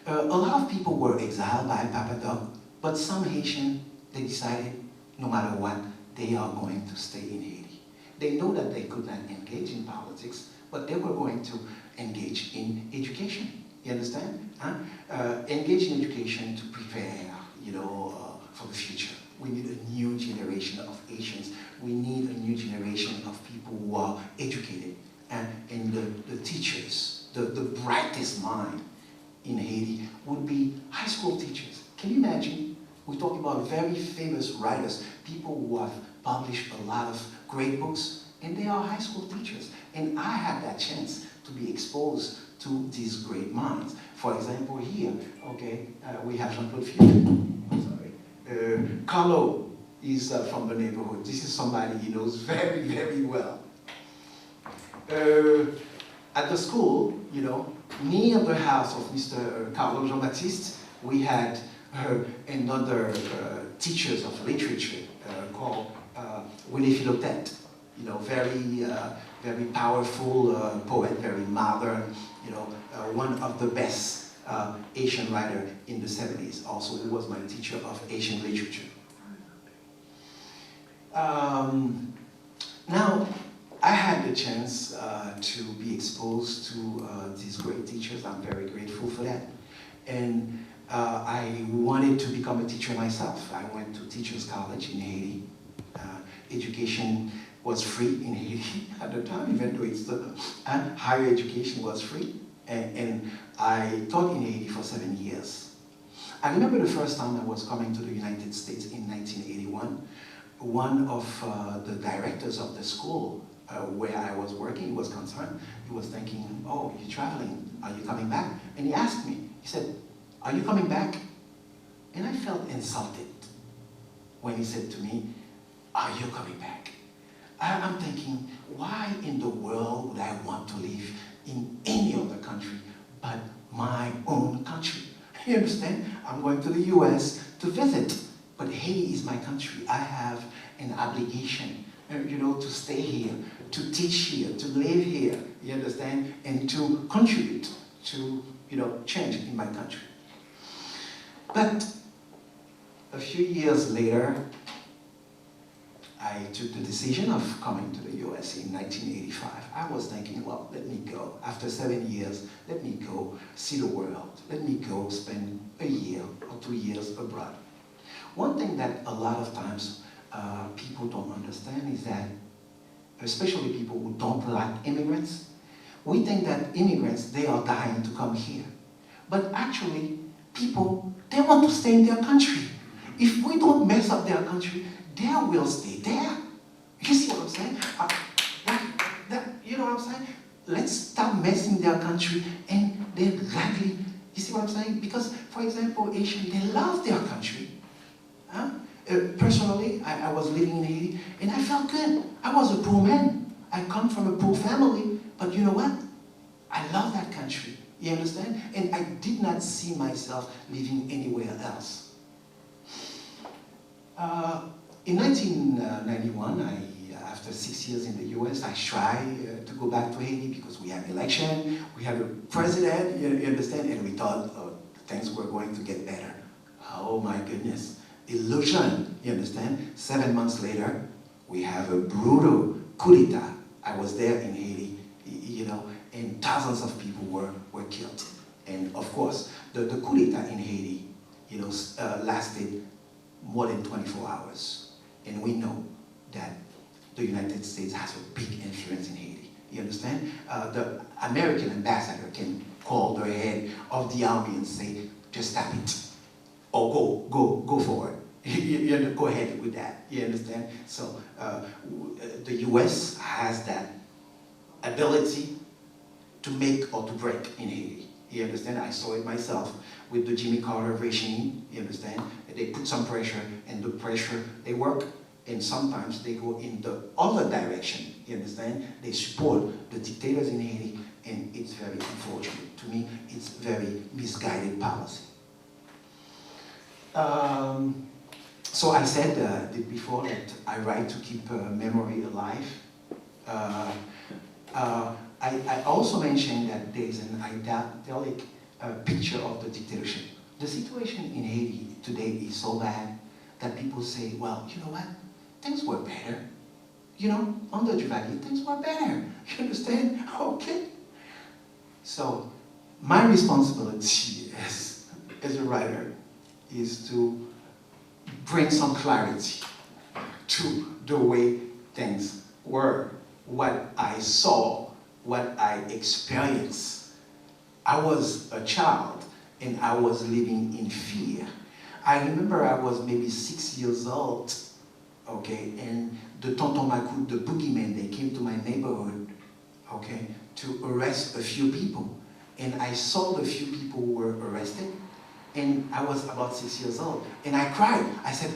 A lot of people were exiled by Papa Doc, but some Haitian, they decided, no matter what, they are going to stay in Haiti. They know that they could not engage in politics, but they were going to engage in education. You understand? Engage in education to prepare, for the future. We need a new generation of Asians. We need a new generation of people who are educated. And the teachers, the brightest mind in Haiti would be high school teachers. Can you imagine? We talk about very famous writers, people who have published a lot of great books, and they are high school teachers. And I had that chance to be exposed to these great minds. For example, here, okay, we have Jean-Claude Fiore, Carlo He's from the neighborhood. This is somebody he knows very, very well. At the school, you know, near the house of Mr. Carlo Jean-Baptiste, we had another teachers of literature called Willie Philotette. You know, very powerful poet, very modern, you know, one of the best Asian writer in the 70s. Also, who was my teacher of Asian literature. Now, I had the chance to be exposed to these great teachers. I'm very grateful for that. And I wanted to become a teacher myself. I went to Teachers College in Haiti. Education was free in Haiti at the time, even though it's higher education was free. And I taught in Haiti for 7 years. I remember the first time I was coming to the United States in 1981. One of the directors of the school where I was working was concerned. He was thinking, oh, you're traveling, are you coming back? And he asked me, he said, are you coming back? And I felt insulted when he said to me, are you coming back? I'm thinking, why in the world would I want to live in any other country but my own country? You understand? I'm going to the US to visit, but Haiti is my country. I have an obligation, you know, to stay here, to teach here, to live here, you understand? And to contribute to, you know, change in my country. But a few years later, I took the decision of coming to the US in 1985. I was thinking, well, let me go. After 7 years, let me go see the world. Let me go spend a year or 2 years abroad. One thing that a lot of times people don't understand is that, especially people who don't like immigrants, we think that immigrants, they are dying to come here. But actually, people, they want to stay in their country. If we don't mess up their country, they will stay there. You see what I'm saying? You know what I'm saying? Let's stop messing their country and they gladly, you see what I'm saying? Because, for example, Asians, they love their country. Huh? Personally, I was living in Haiti and I felt good. I was a poor man. I come from a poor family, but you know what? I love that country. You understand? And I did not see myself living anywhere else. In 1991, after 6 years in the US, I tried to go back to Haiti because we had an election, we had a president, you understand, and we thought things were going to get better. Oh my goodness, illusion, you understand? 7 months later, we have a brutal coup d'etat. I was there in Haiti, you know, and thousands of people were killed. And of course, the coup d'etat in Haiti, you know, lasted more than 24 hours. And we know that the United States has a big influence in Haiti. You understand? The American ambassador can call the head of the army and say, just stop it. Or go forward. You go ahead with that. You understand? So the US has that ability to make or to break in Haiti. You understand? I saw it myself with the Jimmy Carter regime. You understand? They put some pressure, and the pressure, they work, and sometimes they go in the other direction. You understand? They support the dictators in Haiti, and it's very unfortunate. To me, it's very misguided policy. So I said before that I write to keep memory alive. I also mentioned that there is an idyllic picture of the dictatorship. The situation in Haiti today is so bad that people say, well, you know what? Things were better. You know, under Duvalier, things were better. You understand? Okay. So my responsibility as a writer is to bring some clarity to the way things were, what I saw, what I experienced. I was a child and I was living in fear. I remember I was maybe 6 years old, okay, and the Tonton Macoute, the boogeyman, they came to my neighborhood, okay, to arrest a few people. And I saw the few people who were arrested, and I was about 6 years old. And I cried. I said,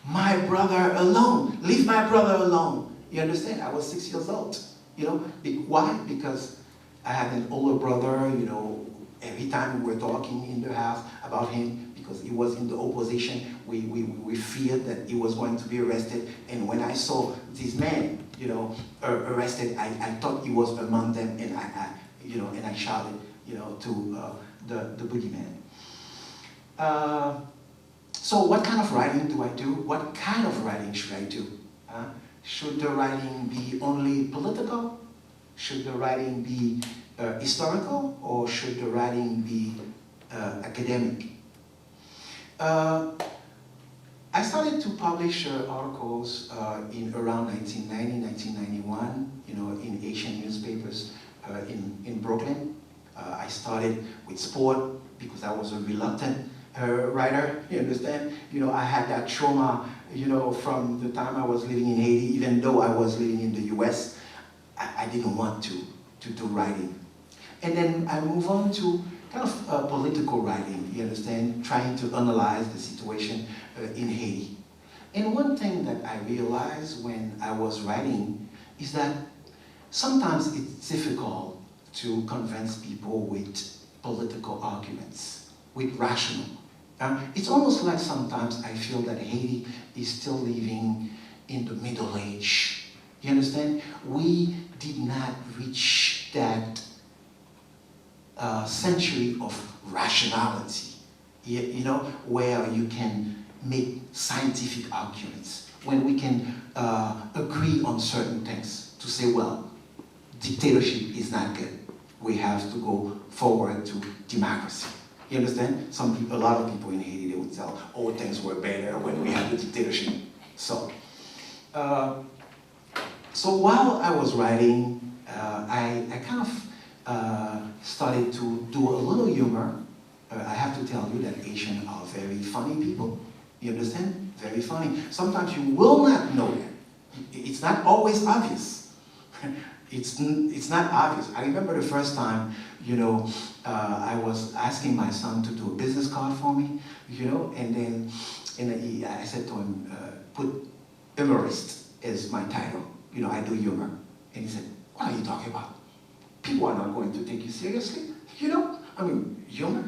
my brother alone. Leave my brother alone. You understand? I was 6 years old. You know, why? Because I had an older brother, you know, every time we were talking in the house about him, because he was in the opposition, we feared that he was going to be arrested. And when I saw this man, you know, arrested, I thought he was among them, and I shouted, you know, to the boogeyman. So what kind of writing do I do? What kind of writing should I do? Should the writing be only political? Should the writing be historical? Or should the writing be academic? I started to publish articles in around 1990, 1991, you know, in Asian newspapers in Brooklyn. I started with sport because I was a reluctant writer, you understand? You know, I had that trauma, you know, from the time I was living in Haiti, even though I was living in the US, I didn't want to do writing. And then I move on to kind of political writing, you understand? Trying to analyze the situation in Haiti. And one thing that I realized when I was writing is that sometimes it's difficult to convince people with political arguments, with rational. It's almost like sometimes I feel that Haiti is still living in the Middle Age. You understand? We did not reach that century of rationality, you know, where you can make scientific arguments, when we can agree on certain things, to say, well, dictatorship is not good. We have to go forward to democracy. You understand? A lot of people in Haiti, they would tell, oh, things were better when we had the dictatorship. So while I was writing, I kind of started to do a little humor. I have to tell you that Asians are very funny people. You understand? Very funny. Sometimes you will not know that. It's not always obvious. It's not obvious. I remember the first time, you know, I was asking my son to do a business card for me, you know, and then I said to him, put humorist as my title. You know, I do humor. And he said, what are you talking about? People are not going to take you seriously, you know? I mean, humor?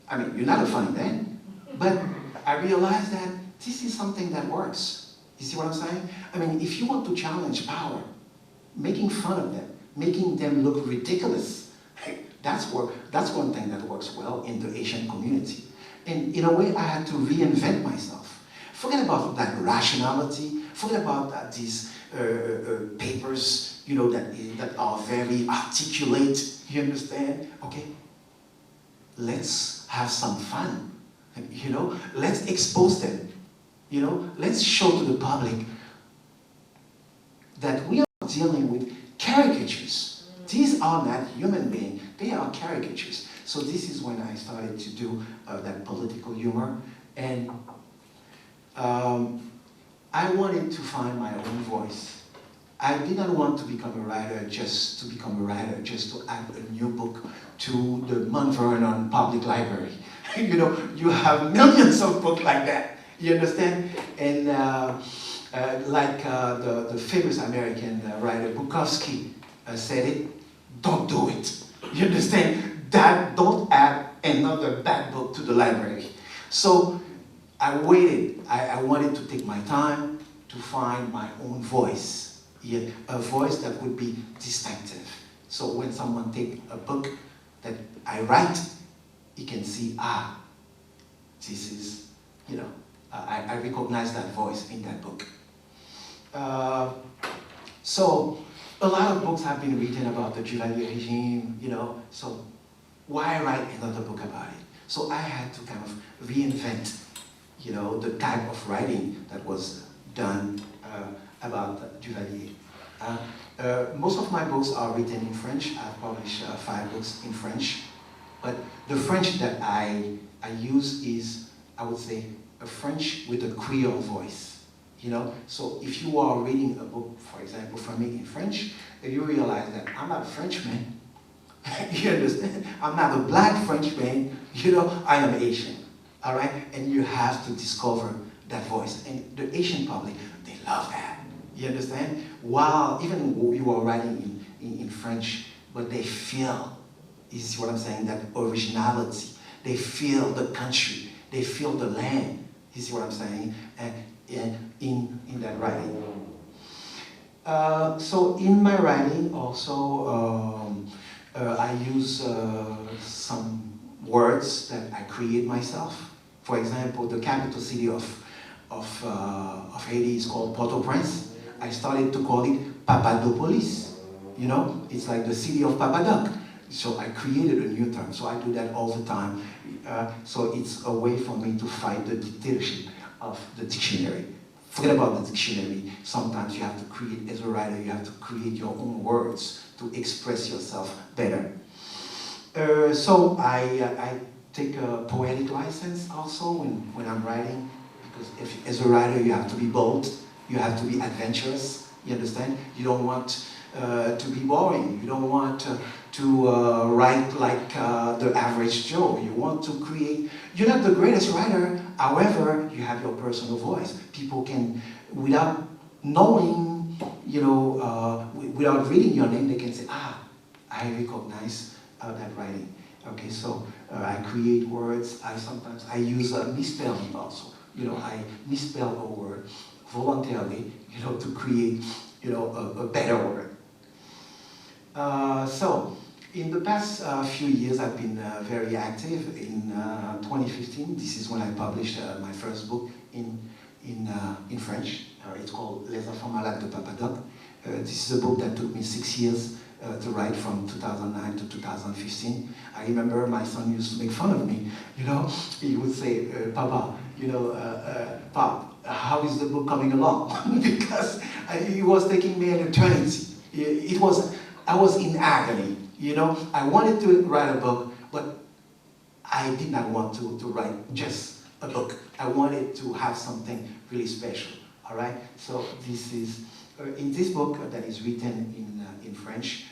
I mean, you're not a funny man. But I realized that this is something that works. You see what I'm saying? I mean, if you want to challenge power, making fun of them, making them look ridiculous, that's one thing that works well in the Asian community. And in a way, I had to reinvent myself. Forget about that rationality, forget about these papers, you know, that are very articulate, you understand? Okay, let's have some fun, you know? Let's expose them, you know? Let's show to the public that we are dealing with caricatures. These are not human beings, they are caricatures. So this is when I started to do that political humor. And I wanted to find my own voice. I didn't want to become a writer just to become a writer, just to add a new book to the Mount Vernon Public Library. You know, you have millions of books like that, you understand? And like the famous American writer Bukowski said it, don't do it. You understand? That don't add another bad book to the library. So I waited. I wanted to take my time to find my own voice. Yeah, a voice that would be distinctive. So when someone takes a book that I write, he can see, this is, you know, I recognize that voice in that book. So a lot of books have been written about the Duvalier regime, you know, so why write another book about it? So I had to kind of reinvent, you know, the type of writing that was done about Duvalier. Most of my books are written in French. I've published 5 books in French. But the French that I use is, I would say, a French with a Creole voice. You know? So if you are reading a book, for example, from me in French, you realize that I'm not a Frenchman. You understand? I'm not a black Frenchman. You know, I am Asian. All right? And you have to discover that voice. And the Asian public, they love that. You understand? While even you are writing in French, but they feel, you see what I'm saying, that originality. They feel the country. They feel the land. You see what I'm saying? In that writing. So in my writing also, I use some words that I create myself. For example, the capital city of Haiti is called Port-au-Prince. I started to call it Papadopolis. You know, it's like the city of Papadoc. So I created a new term. So I do that all the time. So it's a way for me to fight the dictatorship of the dictionary. Forget about the dictionary. Sometimes you have to create, as a writer, you have to create your own words to express yourself better. So I take a poetic license also when I'm writing, because as a writer you have to be bold, you have to be adventurous, you understand? You don't want to be boring, you don't want to write like the average Joe. You want to create, you're not the greatest writer, however, you have your personal voice. People can, without knowing, you know, without reading your name, they can say, ah, I recognize that writing. Okay, so I create words, sometimes I use misspelling also. You know, I misspell a word voluntarily, you know, to create, you know, a better word. So, in the past few years, I've been very active. In 2015, this is when I published my first book in French. It's called Les Enfants Malades de Papadoc. This is a book that took me 6 years to write, from 2009 to 2015. I remember my son used to make fun of me. You know, he would say, Papa, you know, Pop, how is the book coming along? Because it was taking me an eternity. I was in agony. You know, I wanted to write a book, but I did not want to write just a book. I wanted to have something really special. All right. So this is in this book that is written in French.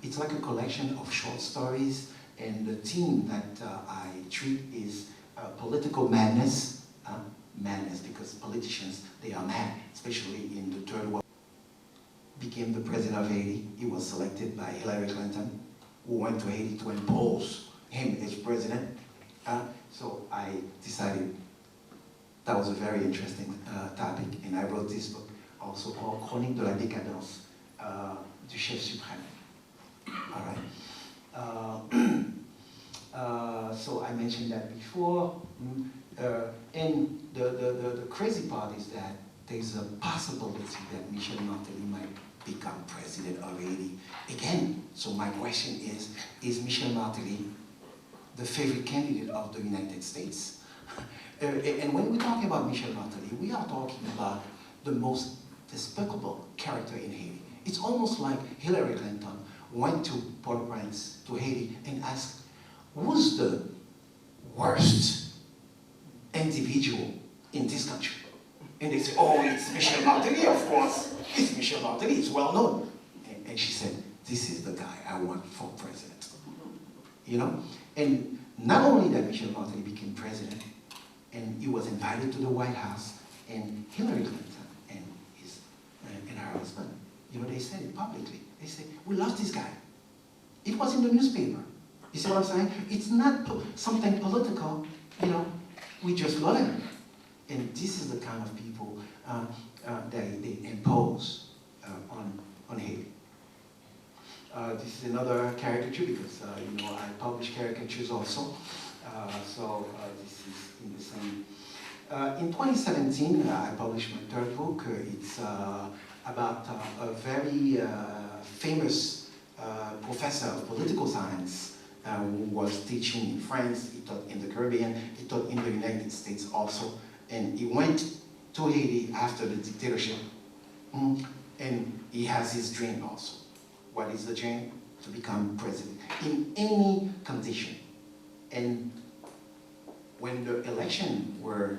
It's like a collection of short stories, and the theme that I treat is political madness. Madness, because politicians, they are mad, especially in the third world. Became the president of Haiti. He was selected by Hillary Clinton, who went to Haiti to impose him as president. So I decided that was a very interesting topic, and I wrote this book, also called Chronique de la décadence du chef suprême. All right. So I mentioned that before, and the crazy part is that there's a possibility that Michel Martelly might become president of Haiti again. So my question is Michel Martelly the favorite candidate of the United States? And when we talk about Michel Martelly, we are talking about the most despicable character in Haiti. It's almost like Hillary Clinton went to Port-au-Prince, to Haiti, and asked, who's the worst individual in this country? And they say, oh, it's Michel Martelly, of course. It's Michel Martelly, it's well known. And she said, this is the guy I want for president. You know? And not only that Michel Martelly became president, and he was invited to the White House, and Hillary Clinton and her husband, you know, they said it publicly. They said, we love this guy. It was in the newspaper. You see what I'm saying? It's not something political, you know, we just love him. And this is the kind of people they impose on Haiti. This is another caricature because, you know, I publish caricatures also. So this is in the same. In 2017, I published my third book. It's about a very famous professor of political science who was teaching in France, he taught in the Caribbean, he taught in the United States also. And he went to Haiti after the dictatorship, and he has his dream also. What is the dream? To become president in any condition. And when the election were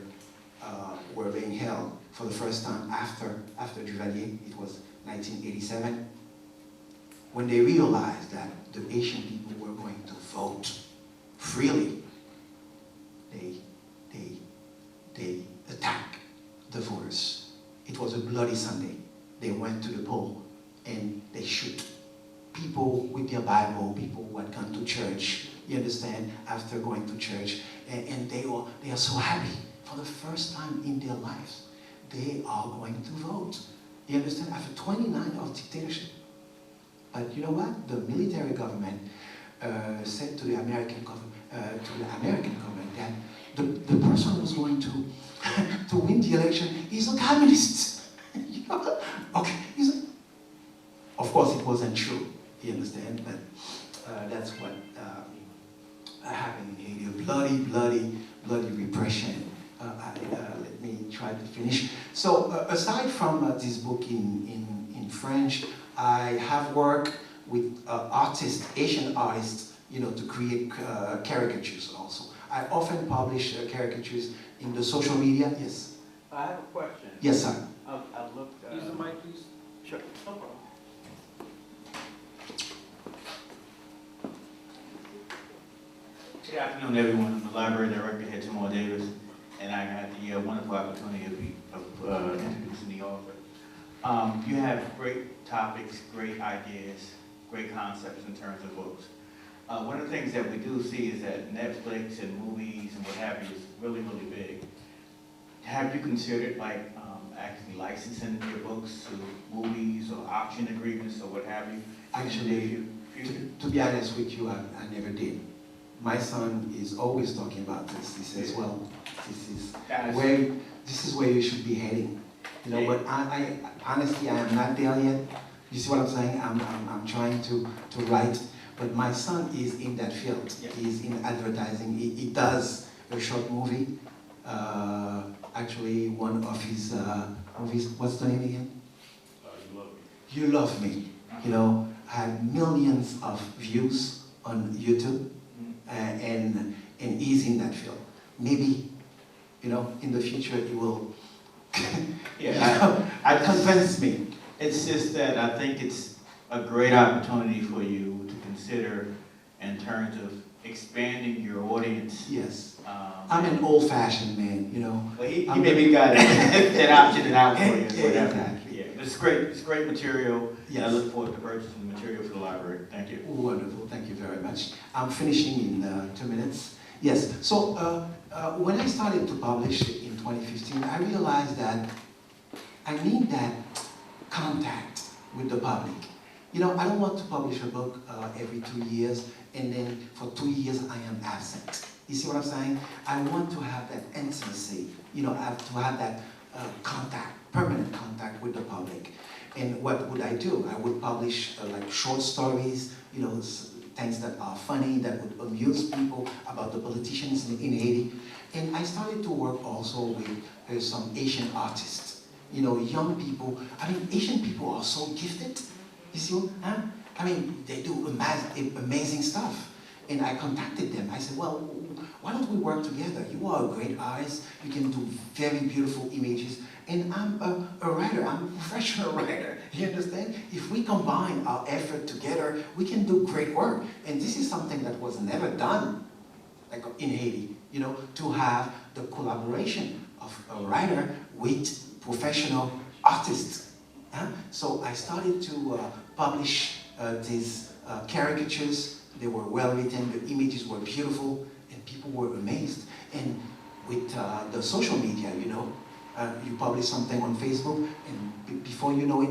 being held for the first time after Duvalier, it was 1987, when they realized that the Haitian people were going to vote freely, they attacked Bloody Sunday. They went to the pole and they shoot people with their Bible, people who had gone to church, you understand, after going to church, and they are so happy. For the first time in their lives, they are going to vote. You understand? After 29 of dictatorship. But you know what? The military government said to the American government that the person who's going to to win the election is a communist. You know? Okay. Of course, it wasn't true. You understand? But that's what happened in Haiti. Bloody repression. Let me try to finish. So aside from this book in French, I have worked with artists, Asian artists, you know, to create caricatures also. I often publish caricatures in the social media. Yes? I have a question. Yes, sir. I looked... Use the mic, please. Sure. No problem. Good afternoon, everyone. I'm the library director here, Timor Davis, and I had the wonderful opportunity of introducing the author. You have great topics, great ideas, great concepts in terms of books. One of the things that we do see is that Netflix and movies and what have you is really, really big. Have you considered actually licensing your books to movies or auction agreements or what have you? Actually, to be honest with you, I never did. My son is always talking about this. He says, well, this is where you should be heading. You know, but I honestly, I am not there yet. You see what I'm saying? I'm trying to write, but my son is in that field. Yeah. He's in advertising. He does a short movie. Actually, one of his movies, what's the name again? You Love Me. You know, had millions of views on YouTube. And he's in that field. Maybe, you know, in the future he will convince me. It's just that I think it's a great opportunity for you to consider in terms of expanding your audience. Yes. I'm an old-fashioned man, you know. Well, he maybe got that option out for you. Exactly. Yeah, but it's great material. Yes. I look forward to purchasing the material for the library. Thank you. Wonderful, thank you very much. I'm finishing in 2 minutes. Yes, so when I started to publish in 2015, I realized that I need that contact with the public. You know, I don't want to publish a book every 2 years, and then for 2 years I am absent. You see what I'm saying? I want to have that intimacy, you know, I have to have that contact, permanent contact with the public. And what would I do? I would publish like short stories, you know, things that are funny, that would amuse people about the politicians in Haiti. And I started to work also with some Asian artists, you know, young people. I mean, Asian people are so gifted. You see what? Huh? I mean, they do amazing stuff. And I contacted them. I said, well, why don't we work together? You are a great artist. You can do very beautiful images. And I'm a writer. I'm a professional writer. You understand? If we combine our effort together, we can do great work. And this is something that was never done, like in Haiti. You know, to have the collaboration of a writer with professional artists. So I started to publish these caricatures. They were well written, the images were beautiful, and people were amazed. And with the social media, you know, you publish something on Facebook, and before you know it,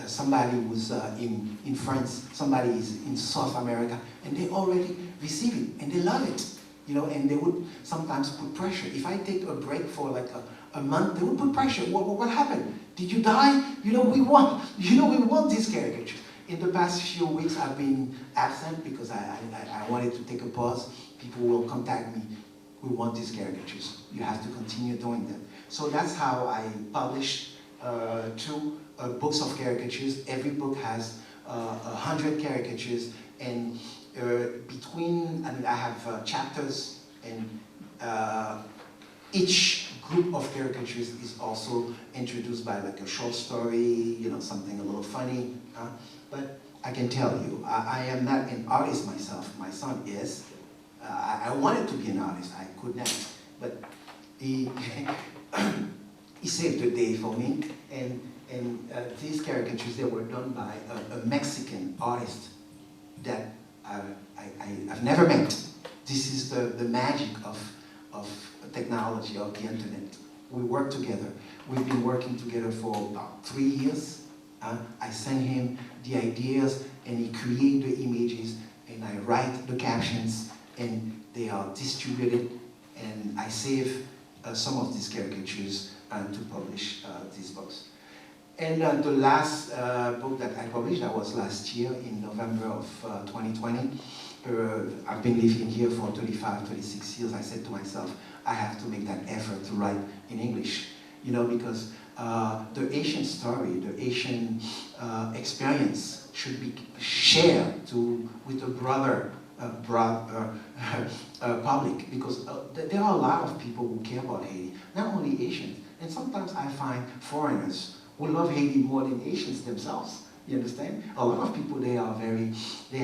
somebody was in France, somebody is in South America, and they already receive it, and they love it. You know, and they would sometimes put pressure. If I take a break for like a month, they would put pressure. What happened? Did you die? You know, we want this caricature. In the past few weeks, I've been absent because I wanted to take a pause. People will contact me. We want these caricatures. You have to continue doing them. So that's how I publish 2 books of caricatures. Every book has 100 caricatures, and I have chapters, and each group of caricatures is also introduced by like a short story, you know, something a little funny. But I can tell you, I am not an artist myself. My son is. I wanted to be an artist. I could not. But he saved the day for me. And And these caricatures, they were done by a Mexican artist that I've never met. This is the magic of technology, of the internet. We work together. We've been working together for about 3 years. I send him the ideas, and he creates the images, and I write the captions, and they are distributed, and I save some of these caricatures to publish these books. And the last book that I published, that was last year in November of 2020. I've been living here for 35, 36 years. I said to myself, I have to make that effort to write in English, you know, because the Asian story, the Asian experience should be shared with a broader public, because there are a lot of people who care about Haiti, not only Asians. And sometimes I find foreigners who love Haiti more than Asians themselves. You understand? A lot of people, they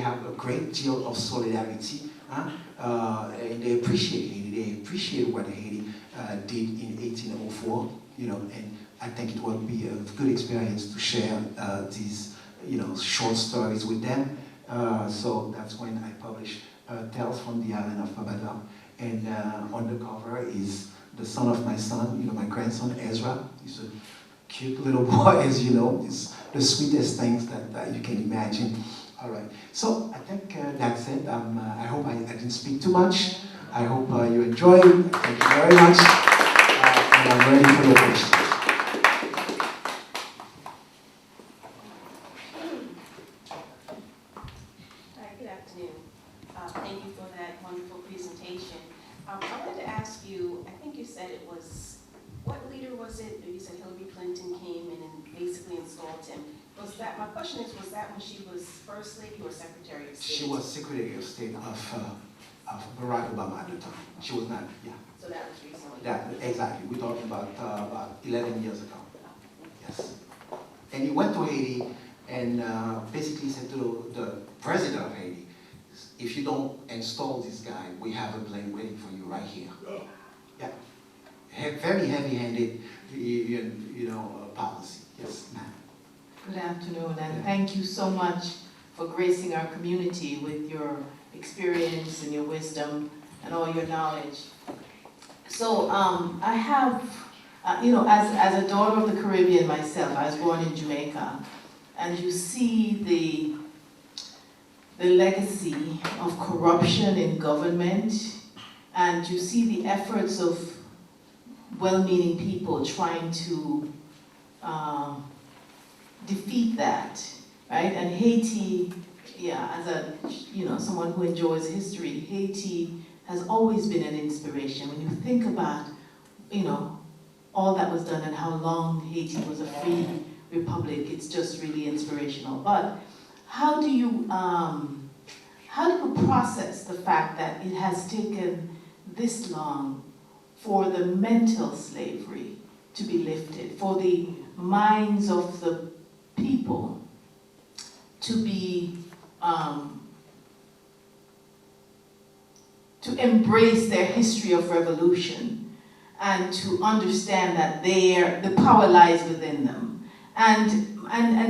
have a great deal of solidarity, and they appreciate Haiti. They appreciate what Haiti did in 1804, you know, and I think it would be a good experience to share these, you know, short stories with them. So that's when I published Tales from the Island of Babada, and on the cover is the son of my son, you know, my grandson Ezra. He's a cute little boy, as you know. It's the sweetest things that you can imagine. All right, so I think that's it. I hope I didn't speak too much. I hope you enjoyed. Thank you very much, and I'm ready for your questions. Good afternoon. Thank you for that wonderful presentation. I wanted to ask you, I think you said it was, what leader was it? You said Hillary Clinton came in and basically installed him. Was that, my question is, was that when she was First Lady or Secretary of State? She was Secretary of State of Barack Obama at the time. She was not, yeah. So that was recently? That, exactly. We're talking about 11 years ago. Yes. And he went to Haiti and basically said to the president of Haiti, if you don't install this guy, we have a plane waiting for you right here. Yeah. Very heavy-handed, you know, policy. Yes, ma'am. Good afternoon, and thank you so much for gracing our community with your experience and your wisdom and all your knowledge. So I have, you know, as a daughter of the Caribbean myself, I was born in Jamaica, and you see the legacy of corruption in government, and you see the efforts of well-meaning people trying to defeat that, right? And Haiti, yeah, as a, you know, someone who enjoys history, Haiti has always been an inspiration. When you think about, you know, all that was done and how long Haiti was a free republic, it's just really inspirational. But how do you process the fact that it has taken this long for the mental slavery to be lifted, for the minds of the people to be, to embrace their history of revolution and to understand that the power lies within them. And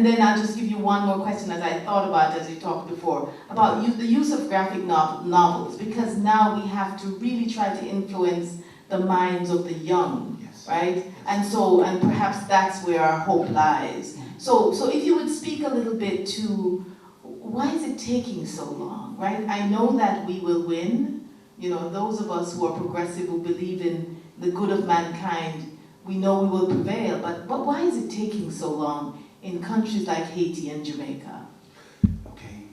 then I'll just give you one more question as I thought about as you talked before, about the use of graphic novels, because now we have to really try to influence the minds of the young, yes, right? Yes. And perhaps that's where our hope lies. So if you would speak a little bit to why is it taking so long, right? I know that we will win. You know, those of us who are progressive, who believe in the good of mankind, we know we will prevail, but why is it taking so long in countries like Haiti and Jamaica? Okay.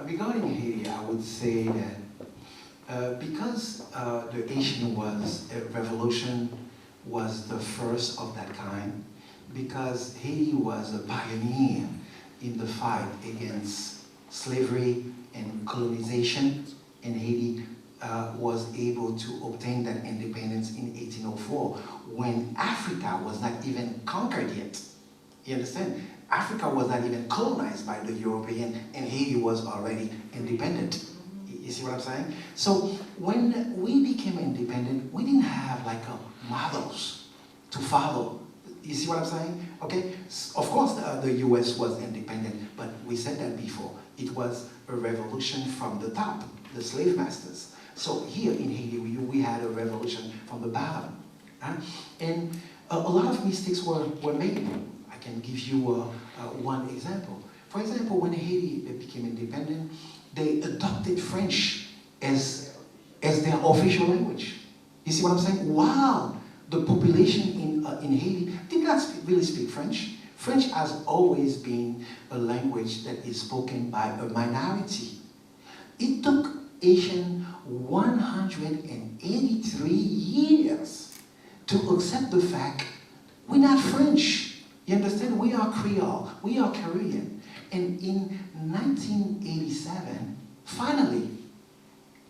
Regarding Haiti, I would say that because the Haitian revolution was the first of that kind, because Haiti was a pioneer in the fight against slavery and colonization, and Haiti was able to obtain that independence in 1804 when Africa was not even conquered yet. You understand? Africa was not even colonized by the European, and Haiti was already independent. You see what I'm saying? So when we became independent, we didn't have like models to follow. You see what I'm saying? Okay, of course the US was independent, but we said that before. It was a revolution from the top, the slave masters. So here in Haiti, we had a revolution from the bottom. And a lot of mistakes were made. I can give you one example. For example, when Haiti became independent, they adopted French as their official language. You see what I'm saying? Wow! The population in Haiti did not really speak French. French has always been a language that is spoken by a minority. It took Haitians 183 years to accept the fact we're not French. You understand? We are Creole. We are Caribbean. And in 1987, finally,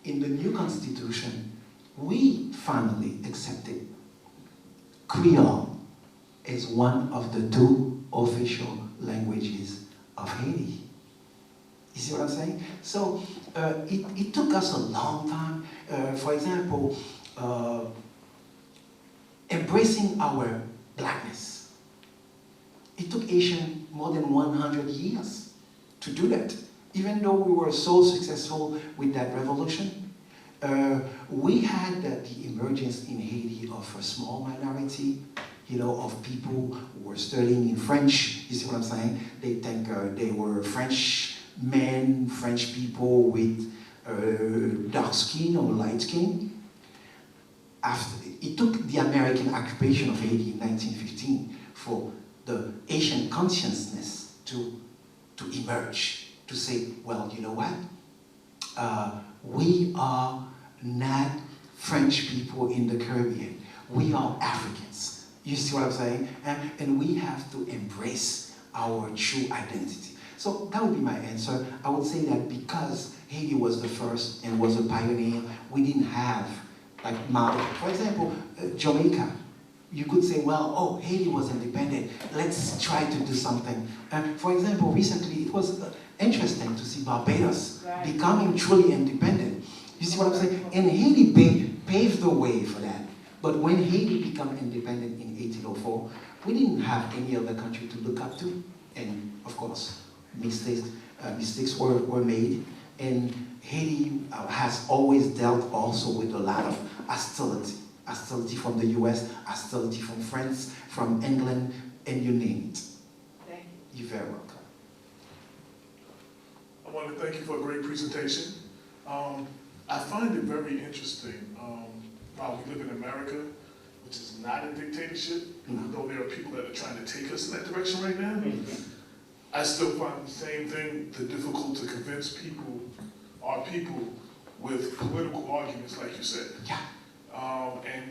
in the new constitution, we finally accepted Creole as one of the 2 official languages of Haiti. You see what I'm saying? So it took us a long time. For example, embracing our blackness. It took Haitians more than 100 years to do that. Even though we were so successful with that revolution, we had the emergence in Haiti of a small minority, of people who were studying in French. You see what I'm saying? They think they were French men, French people with dark skin or light skin. It took the American occupation of Haiti in 1915 for the Haitian consciousness to emerge, to say, well, you know what? We are not French people in the Caribbean. We are Africans. You see what I'm saying? And we have to embrace our true identity. So that would be my answer. I would say that because Haiti was the first and was a pioneer, we didn't have like model. For example, Jamaica. You could say, well, oh, Haiti was independent. Let's try to do something. For example, recently it was interesting to see Barbados becoming truly independent. You see what I'm saying? And Haiti paved the way for that. But when Haiti became independent in 1804, we didn't have any other country to look up to. And of course, mistakes were made. And Haiti has always dealt also with a lot of hostility. Hostility from the US, hostility from France, from England, and you name it. Thank you. You're very welcome. I want to thank you for a great presentation. I find it very interesting. While we live in America, which is not a dictatorship, even though there are people that are trying to take us in that direction right now, I still find the same thing, difficult to convince people, our people, with political arguments, like you said. Yeah.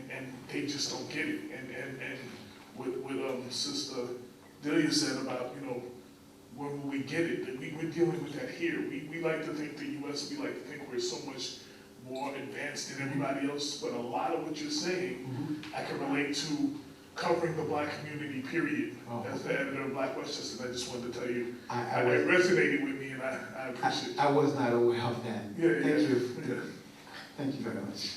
And they just don't get it. And what Sister Delia said about, when we get it, we're dealing with that here. We like to think the US, we like to think we're so much more advanced than everybody else, but a lot of what you're saying, I can relate to covering the Black community, period. As the editor of Black Westchester, I just wanted to tell you, it resonated with me, and I appreciate it. I was not aware of that. Yeah, Thank you. Yeah. Thank you very much.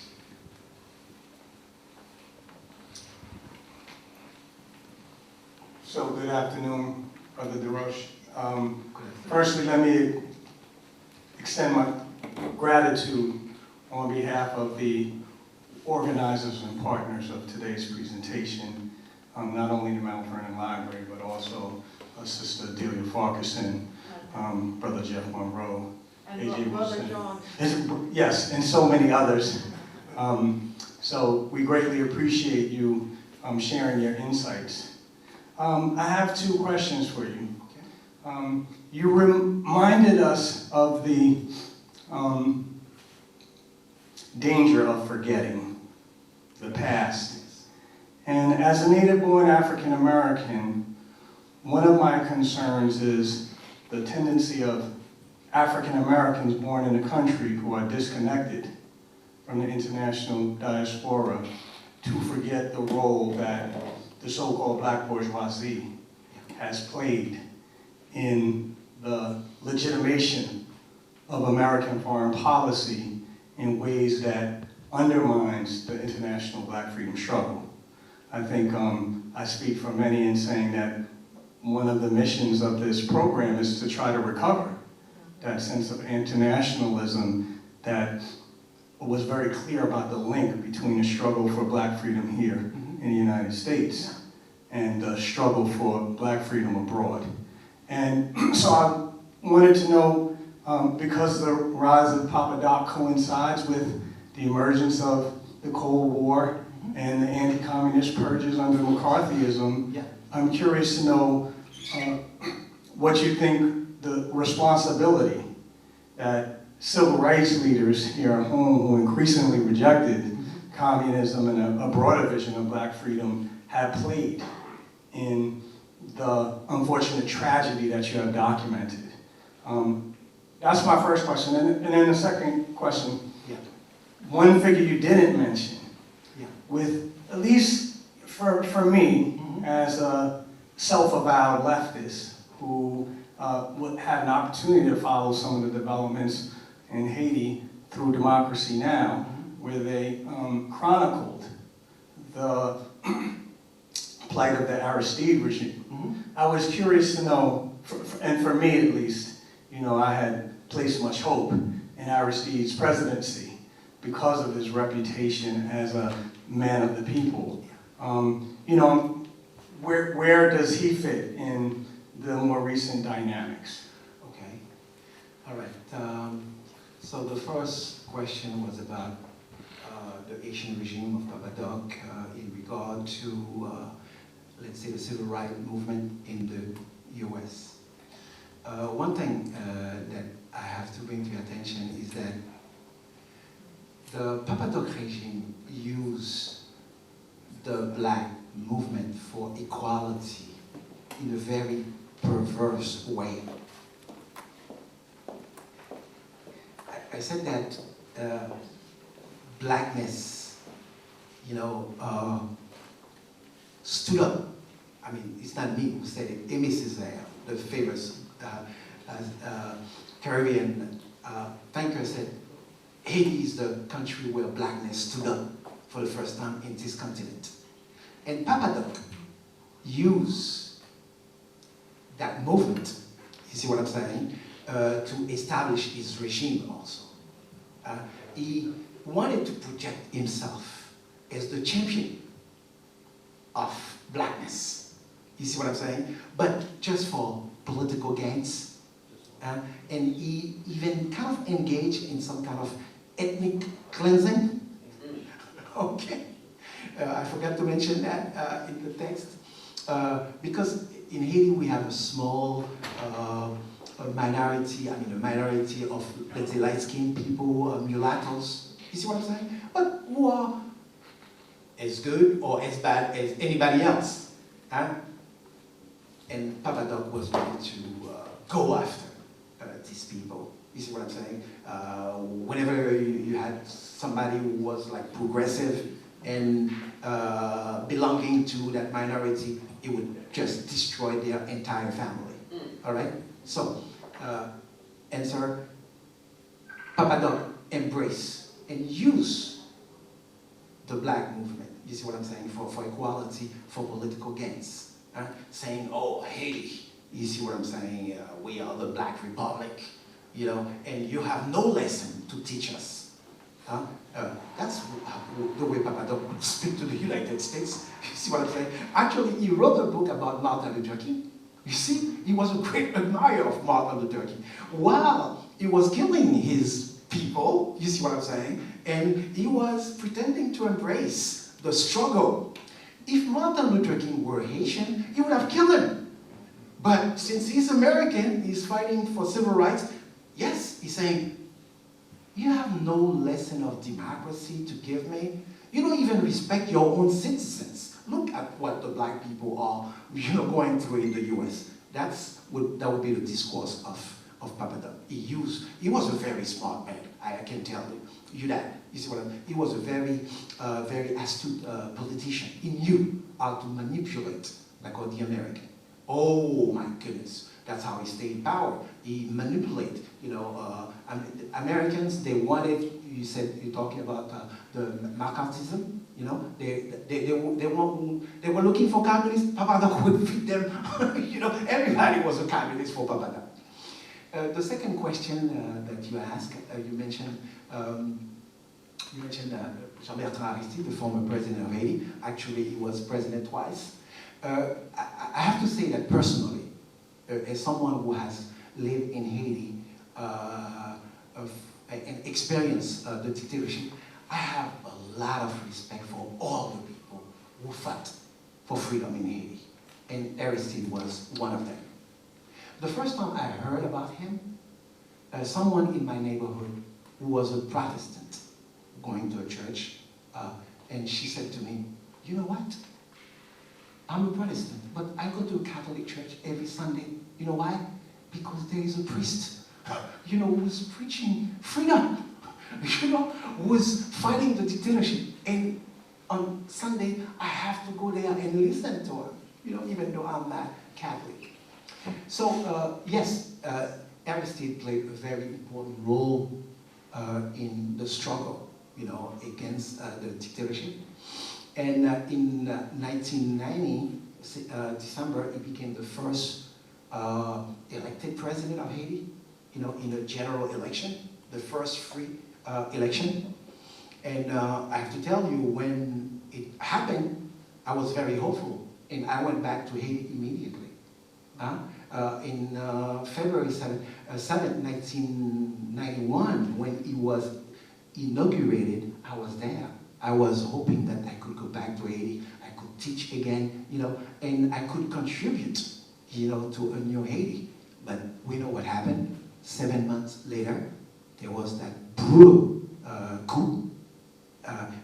So good afternoon, Brother Desroches. Firstly, let me extend my gratitude on behalf of the organizers and partners of today's presentation, not only the Mount Vernon Library, but also Sister Delia Farquharson, Brother Jeff Monroe, And A.J. Brother Wilson. John. Yes, and so many others. So we greatly appreciate you sharing your insights. I have 2 questions for you. You reminded us of the danger of forgetting the past. And as a native-born African American, one of my concerns is the tendency of African Americans born in the country who are disconnected from the international diaspora to forget the role that the so-called Black bourgeoisie has played in the legitimation of American foreign policy in ways that undermines the international Black freedom struggle. I think I speak for many in saying that one of the missions of this program is to try to recover that sense of internationalism that was very clear about the link between the struggle for black freedom here in the United States and the struggle for black freedom abroad. And so I wanted to know, because the rise of Papa Doc coincides with the emergence of the Cold War and the anti-communist purges under McCarthyism, Yeah. I'm curious to know what you think the responsibility that civil rights leaders here at home who increasingly rejected communism and a broader vision of black freedom have played in the unfortunate tragedy that you have documented. That's my first question. And then the second question, Yeah. one figure you didn't mention, Yeah. with, at least for me, as a self-avowed leftist who had an opportunity to follow some of the developments in Haiti through Democracy Now!, where they chronicled the plight of the Aristide regime. I was curious to know, and for me at least, you know, I had placed much hope in Aristide's presidency because of his reputation as a man of the people. You know, where does he fit in the more recent dynamics? Okay. All right. So the first question was about the Haitian regime of Papa Doc in regard to, let's say, the civil rights movement in the U.S. One thing that I have to bring to your attention is that the Papa Doc regime used the black movement for equality in a very perverse way. I said that blackness, you know, stood up. I mean, it's not me who said it. Amy Césaire, the famous Caribbean thinker, said, Haiti is the country where blackness stood up for the first time in this continent. And Papa Doc used that movement, you see what I'm saying, to establish his regime also. He wanted to project himself as the champion of blackness. You see what I'm saying? But just for political gains. And he even kind of engaged in some kind of ethnic cleansing. Okay. I forgot to mention that in the text. Because in Haiti we have a small minority, a minority of, let's say, light-skinned people, mulattoes. You see what I'm saying? But who are as good or as bad as anybody else. And Papa Doc was ready to go after these people. You see what I'm saying? Whenever you had somebody who was like progressive and belonging to that minority, it would just destroy their entire family. All right? So, answer, Papa Doc embrace and use the black movement, you see what I'm saying, for equality, for political gains. Saying, oh, Haiti, you see what I'm saying, we are the Black Republic, you know, and you have no lesson to teach us. That's the way Papa Doc would speak to the United States. You see what I'm saying? Actually, he wrote a book about Martin Luther King. You see, he was a great admirer of Martin Luther King. While he was killing his people, you see what I'm saying, and he was pretending to embrace the struggle. If Martin Luther King were Haitian, he would have killed him. But since he's American, he's fighting for civil rights. Yes, he's saying, you have no lesson of democracy to give me. You don't even respect your own citizens. Look at what the black people are, you know, going through in the U.S. That would be the discourse of Papa Doc. He was a very smart man. I can tell you that. You see what he was a very, very astute politician. He knew how to manipulate, like the American. Oh my goodness, that's how he stayed in power. he manipulated. Americans, they wanted. You said you're talking about the McCarthyism. They were looking for communists. Papa would feed them. Everybody was a communist for Papa. The second question that you asked, you mentioned Jean-Bertrand Aristide, the former president of Haiti. Actually, he was president twice. I have to say that personally, as someone who has lived in Haiti and experienced the dictatorship, I have a lot of respect for all the people who fought for freedom in Haiti. And Aristide was one of them. The first time I heard about him, someone in my neighborhood who was a Protestant going to a church, and she said to me, you know what? I'm a Protestant, but I go to a Catholic church every Sunday. You know why? Because there is a priest, who's preaching freedom, who's fighting the dictatorship. And on Sunday, I have to go there and listen to him, even though I'm not Catholic. So, yes, Aristide played a very important role in the struggle, against the dictatorship. And in 1990, December, he became the first elected president of Haiti, in a general election, the first free election. And I have to tell you, when it happened, I was very hopeful, and I went back to Haiti immediately. In February 7, 1991, when he was inaugurated, I was there. I was hoping that I could go back to Haiti, I could teach again, and I could contribute, to a new Haiti. But we know what happened. 7 months later, there was that brutal coup,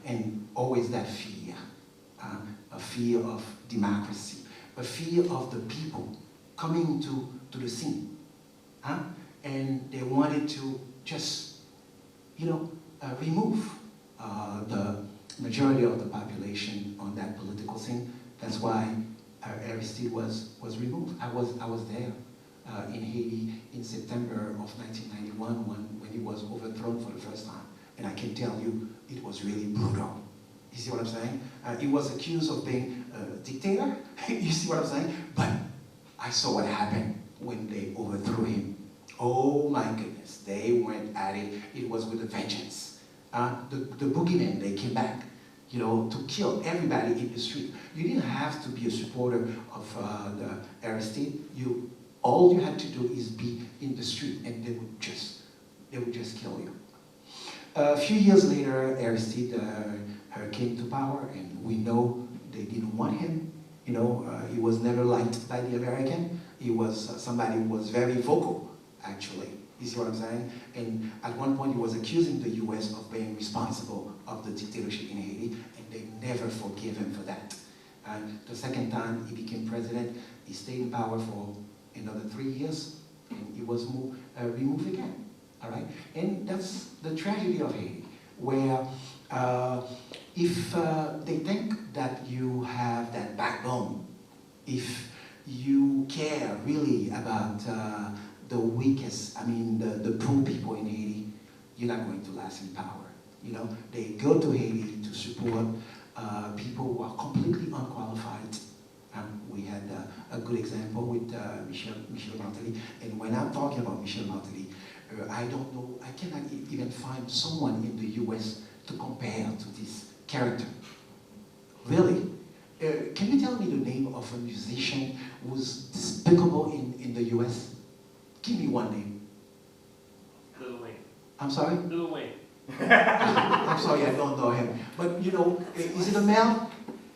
and always that fear, a fear of democracy, a fear of the people coming to the scene. And they wanted to just, remove the majority of the population on that political scene. That's why Aristide was removed. I was there in Haiti in September of 1991 when he was overthrown for the first time. And I can tell you, it was really brutal. You see what I'm saying? He was accused of being a dictator. You see what I'm saying? But I saw what happened when they overthrew him. Oh my goodness, they went at it. It was with a vengeance. The boogeymen, they came back, to kill everybody in the street. You didn't have to be a supporter of the Aristide. All you had to do is be in the street, and they would just kill you. A few years later, Aristide came to power, and we know they didn't want him. He was never liked by the American. He was somebody who was very vocal, actually. You see what I'm saying? And at one point, he was accusing the U.S. of being responsible of the dictatorship in Haiti, and they never forgave him for that. And the second time he became president, he stayed in power for another 3 years, and he was removed again. All right? And that's the tragedy of Haiti, where if they think that you have that backbone, if you care really about the weakest, the poor people in Haiti, you're not going to last in power. They go to Haiti to support people who are completely unqualified. We had a good example with Michel Martelly. And when I'm talking about Michel Martelly, I don't know, I cannot even find someone in the US to compare to this character. Really? Can you tell me the name of a musician who's despicable in the US? Give me one name. Lil Wayne. I'm sorry? Lil Wayne. I'm sorry, I don't know him. But is it a male?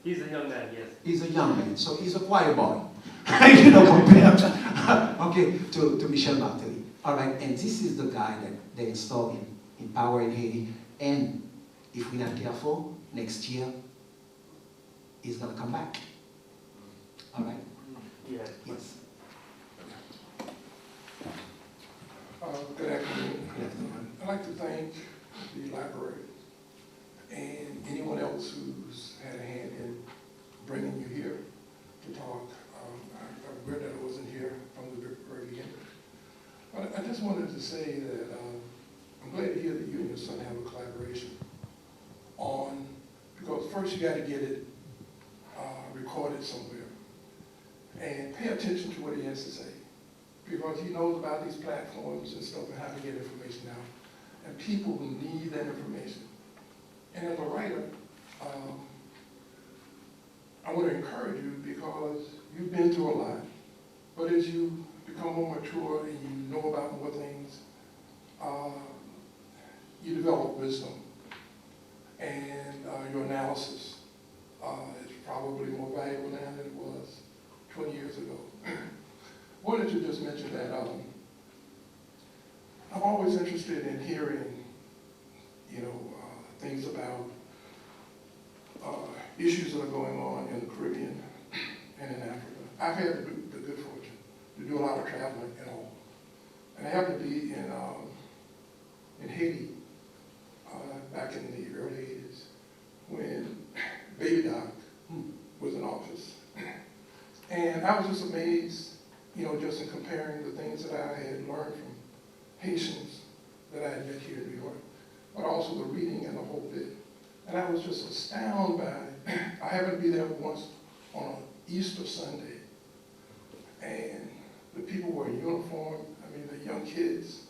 He's a young man, yes. He's a young man, so he's a choir boy. Compared to Michel Martelly. All right, and this is the guy that they installed in power in Haiti. And if we're not careful, next year, he's going to come back. All right? Yeah. Yes. Good afternoon. I'd like to thank the library and anyone else who's had a hand in bringing you here to talk. I'm aware that I wasn't here from the very beginning. But just wanted to say that I'm glad to hear that you and your son have a collaboration on, because first you got to get it recorded somewhere. And pay attention to what he has to say, because he knows about these platforms and stuff and how to get information out. And people need that information. And as a writer, I want to encourage you because you've been through a lot. But as you become more mature and you know about more things, you develop wisdom. And your analysis is probably more valuable now than it was 20 years ago. Wanted to just mention that I'm always interested in hearing, things about issues that are going on in the Caribbean and in Africa. I've had the good fortune to do a lot of traveling and all. And I happened to be in Haiti back in the early 80s when Baby Doc was in office. And I was just amazed, just in comparing the things that I had learned from Haitians that I had met here in New York, but also the reading and the whole bit. And I was just astounded by it. I happened to be there once on an Easter Sunday, and the people were in uniform, the young kids.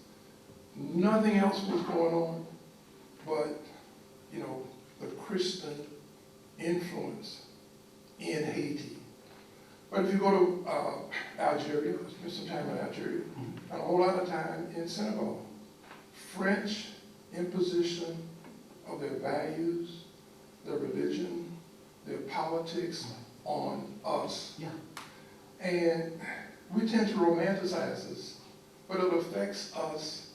Nothing else was going on but, the Christian influence in Haiti. But if you go to Algeria, I spent some time in Algeria, and a whole lot of time in Senegal. French imposition of their values, their religion, their politics on us. Yeah. And we tend to romanticize this, but it affects us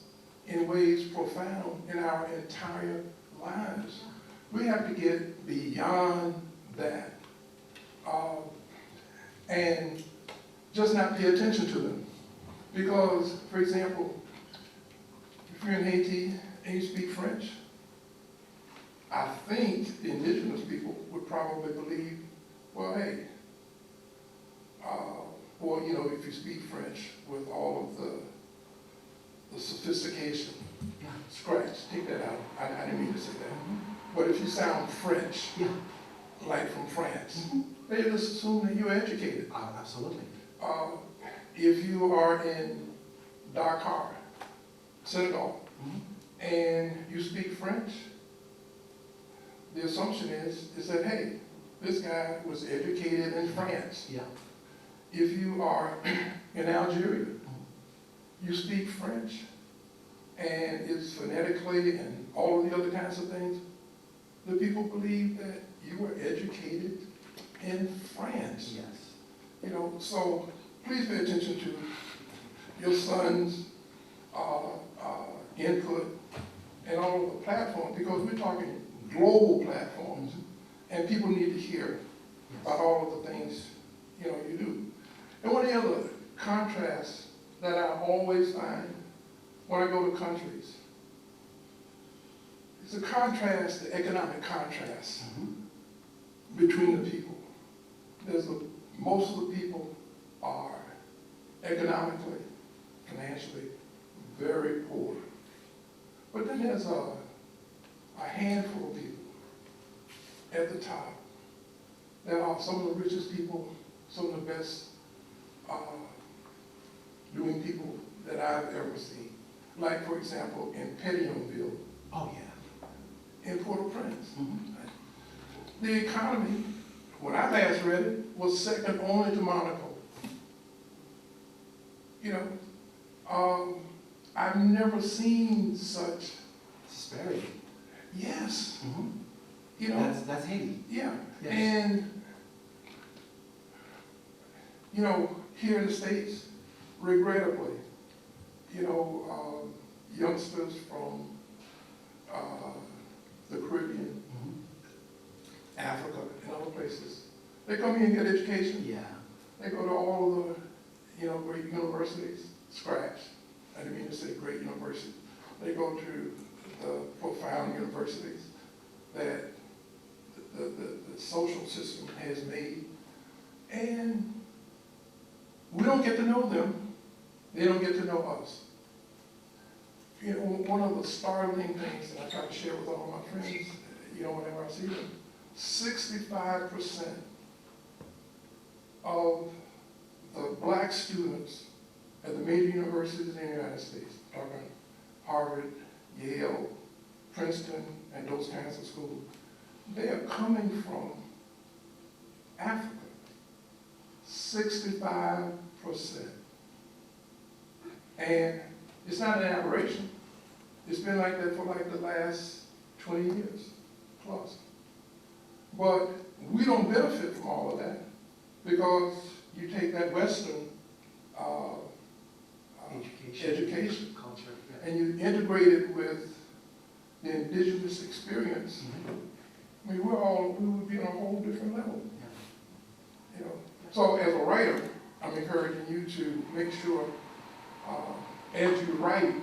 in ways profound in our entire lives. We have to get beyond that. And just not pay attention to them. Because, for example, if you're in Haiti and you speak French, I think the indigenous people would probably believe, well, hey, or, if you speak French with all of the sophistication, scratch, take that out. I didn't mean to say that. But if you sound French, like from France, they just assume that you're educated. Absolutely. If you are in Dakar, Senegal, and you speak French, the assumption is that, hey, this guy was educated in France. Yeah. If you are in Algeria, you speak French, and it's phonetically and all of the other kinds of things, the people believe that you were educated in France. Yes. So please pay attention to your son's input and all of the platforms, because we're talking global platforms, and people need to hear about all of the things you do. And one of the other contrasts that I always find when I go to countries, it's a contrast, the economic contrast between the people. Most of the people are economically, financially very poor. But then there's a handful of people at the top that are some of the richest people, some of the best doing people that I've ever seen. Like, for example, in Pétionville. Oh, yeah. In Port-au-Prince. The economy, when I last read it, was second only to Monaco. I've never seen such Disparity. Yes. That's Haiti. Yeah. Yes. And, here in the States, regrettably, youngsters from the Caribbean, Africa, and other places, they come here and get education. Yeah. They go to all the, great universities, scratch. I didn't mean to say great university. They go to the profound universities that the social system has made. And we don't get to know them. They don't get to know us. you know, one of the startling things that I try to share with all my friends, you know, whenever I see them, 65% of the black students at the major universities in the United States, talking Harvard, Yale, Princeton, and those kinds of schools, they are coming from Africa. 65%. And it's not an aberration. It's been like that for like the last 20 years plus. But we don't benefit from all of that because you take that Western education culture, and you integrate it with the indigenous experience. I mean, we would be on a whole different level. You know. So as a writer, I'm encouraging you to make sure, as you write,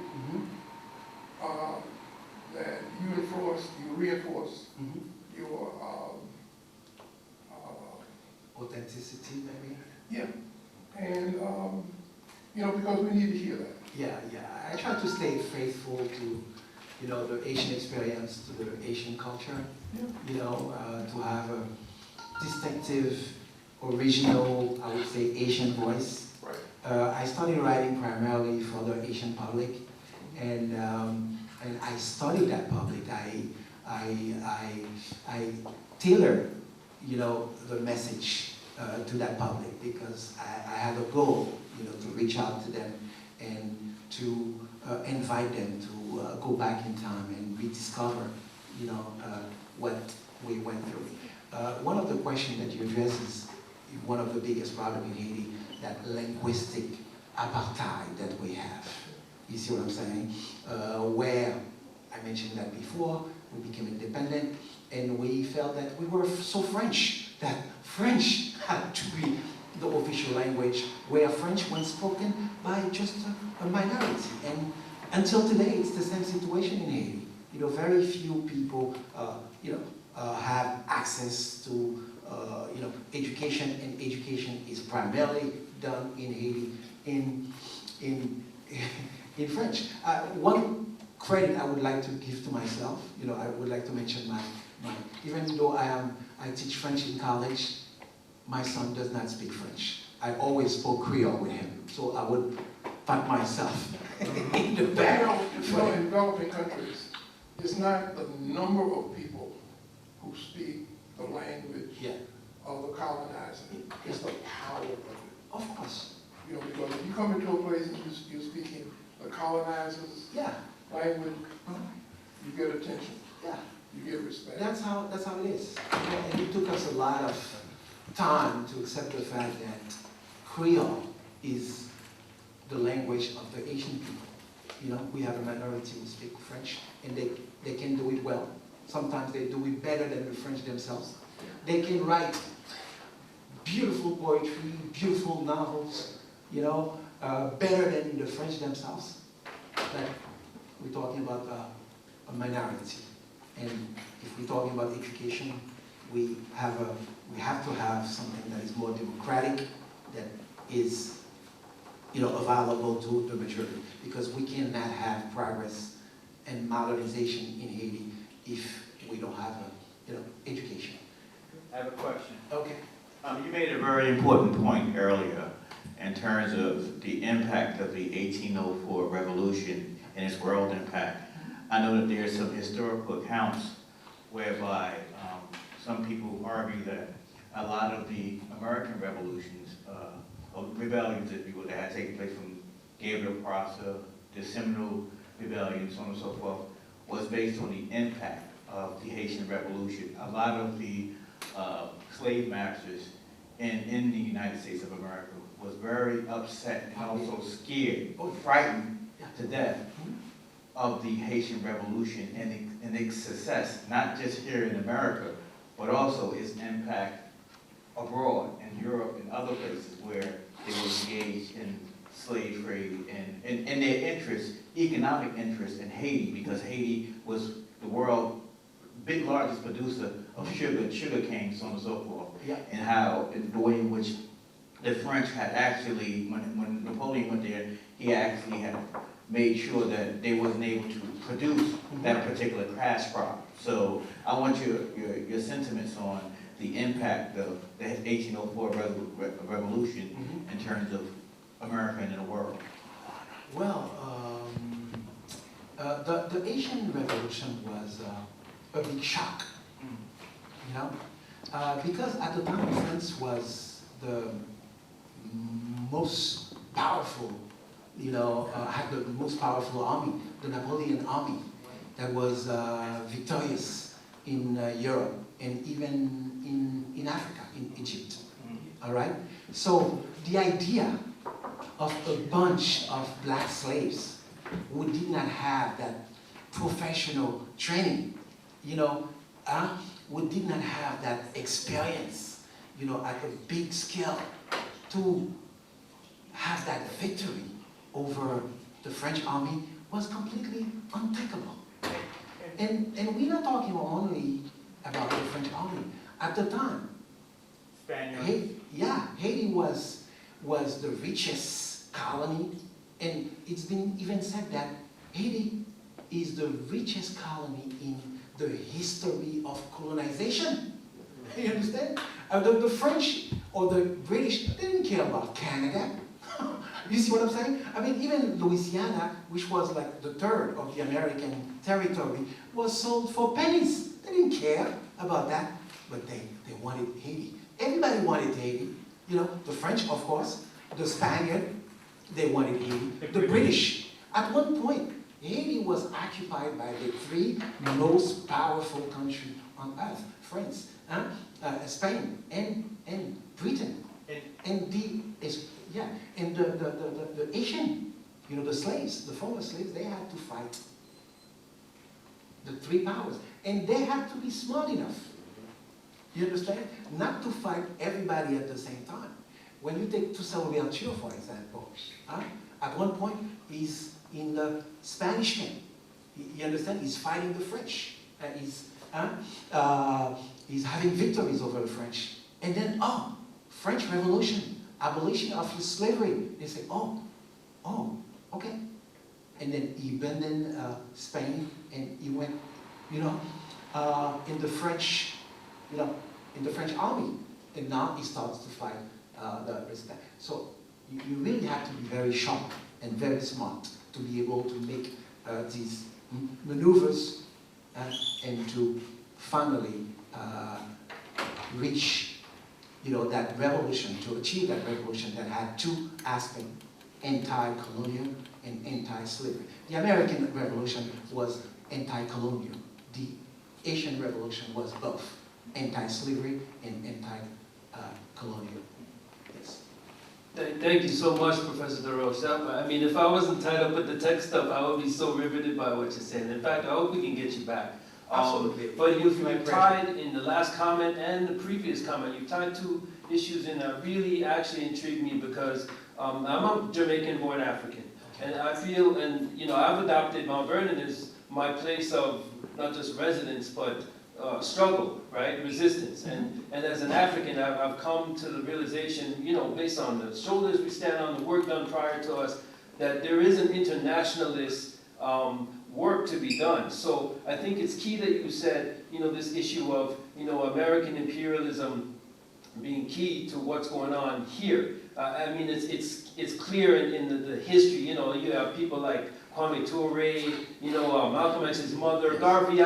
that you reinforce your authenticity, maybe. yeah, and you know, because we need to hear that. Yeah. I try to stay faithful to, you know, the Asian experience, to the Asian culture. Yeah. You know, to have a distinctive, original, I would say, Asian voice. Right. I started writing primarily for the Asian public, and I studied that public. I tailor, you know, the message to that public because I had a goal, you know, to reach out to them and to invite them to go back in time and rediscover, you know, what we went through. One of the questions that you address is one of the biggest problems in Haiti, that linguistic apartheid that we have. You see what I'm saying? Where, I mentioned that before, we became independent and we felt that we were so French, that French had to be the official language, where French was spoken by just a minority. And until today, it's the same situation in Haiti. You know, very few people, you know, have access to, you know, education, and education is primarily done in Haiti in French. One credit I would like to give to myself, you know, I would like to mention my even though I teach French in college, my son does not speak French. I always spoke Creole with him, so I would pat myself in the back. You know, in developing countries, it's not the number of people who speak the language of the colonizer. It's the power of it. Of course. You know, because if you come into a place and you're speaking the colonizer's language, you get attention. Yeah. You get respect. That's how it is. And it took us a lot of time to accept the fact that Creole is the language of the Asian people. You know, we have a minority who speak French, and they can do it well. Sometimes they do it better than the French themselves. They can write beautiful poetry, beautiful novels, you know, better than the French themselves. But we're talking about a minority. And if we're talking about education, we have to have something that is more democratic, that is, you know, available to the majority. Because we cannot have progress and modernization in Haiti if we don't have you know, education. I have a question. Okay. You made a very important point earlier in terms of the impact of the 1804 revolution and its world impact. I know that there are some historical accounts whereby some people argue that a lot of the American revolutions, or rebellions, if you will, that had taken place from Gabriel Prosper, the Seminole Rebellion, so on and so forth, was based on the impact of the Haitian Revolution. A lot of the slave masters in the United States of America was very upset and also scared, or frightened to death of the Haitian Revolution and its success, not just here in America, but also its impact abroad in Europe and other places where they were engaged in slave trade and their interest, economic interest in Haiti, because Haiti was the world's largest producer of sugar cane, so on and so forth. And how, the way in which the French had actually, when Napoleon went there, he actually had made sure that they wasn't able to produce that particular cash crop. So I want your sentiments on the impact of the 1804 revolution in terms of America and the world. Well, the Asian Revolution was a big shock, you know, because at the time France was the most powerful, you know, had the most powerful army, the Napoleon army, that was victorious in Europe and even in Africa, in Egypt. All right? So the idea of a bunch of black slaves who did not have that professional training, you know, who did not have that experience, you know, at a big scale to have that victory over the French army was completely unthinkable. And we're not talking only about the French army. At the time, Haiti was the richest colony, and it's been even said that Haiti is the richest colony in the history of colonization. You understand? The French or the British didn't care about Canada. You see what I'm saying? I mean, even Louisiana, which was like the third of the American territory, was sold for pennies. They didn't care about that, but they wanted Haiti. Everybody wanted Haiti. You know, the French, of course, the Spaniard, they wanted Haiti. The British. At one point, Haiti was occupied by the three most powerful countries on earth: France, Spain, and Britain. And the Asian, you know, the slaves, the former slaves, they had to fight the three powers. And they had to be smart enough, you understand, not to fight everybody at the same time. When you take Toussaint Louverture, for example, at one point he's in the Spanish camp. You understand? He's fighting the French. He's having victories over the French. And then, French Revolution, abolition of slavery. They say, okay. And then he abandoned Spain, and he went, you know, in the French, you know, in the French army. And now he starts to fight the Spanish. So you really have to be very sharp and very smart to be able to make these maneuvers and to finally reach, you know, that revolution, to achieve that revolution that had two aspects: anti-colonial and anti-slavery. The American Revolution was anti-colonial. The Asian Revolution was both anti-slavery and anti-colonial. Yes. Thank you so much, Professor Desroches. I mean, if I wasn't tied up with the tech stuff, I would be so riveted by what you're saying. In fact, I hope we can get you back. Absolutely. But you've tied in the last comment and the previous comment, you've tied two issues in that really actually intrigued me, because I'm a Jamaican-born African. And I feel, and you know, I've adopted Mount Vernon as my place of not just residence, but struggle, right? Resistance. And as an African, I've come to the realization, you know, based on the shoulders we stand on, the work done prior to us, that there is an internationalist work to be done. So I think it's key that you said, you know, this issue of, you know, American imperialism being key to what's going on here. I mean, it's clear in the history. You know, you have people like Kwame Ture, you know, Malcolm X's mother, Garvey,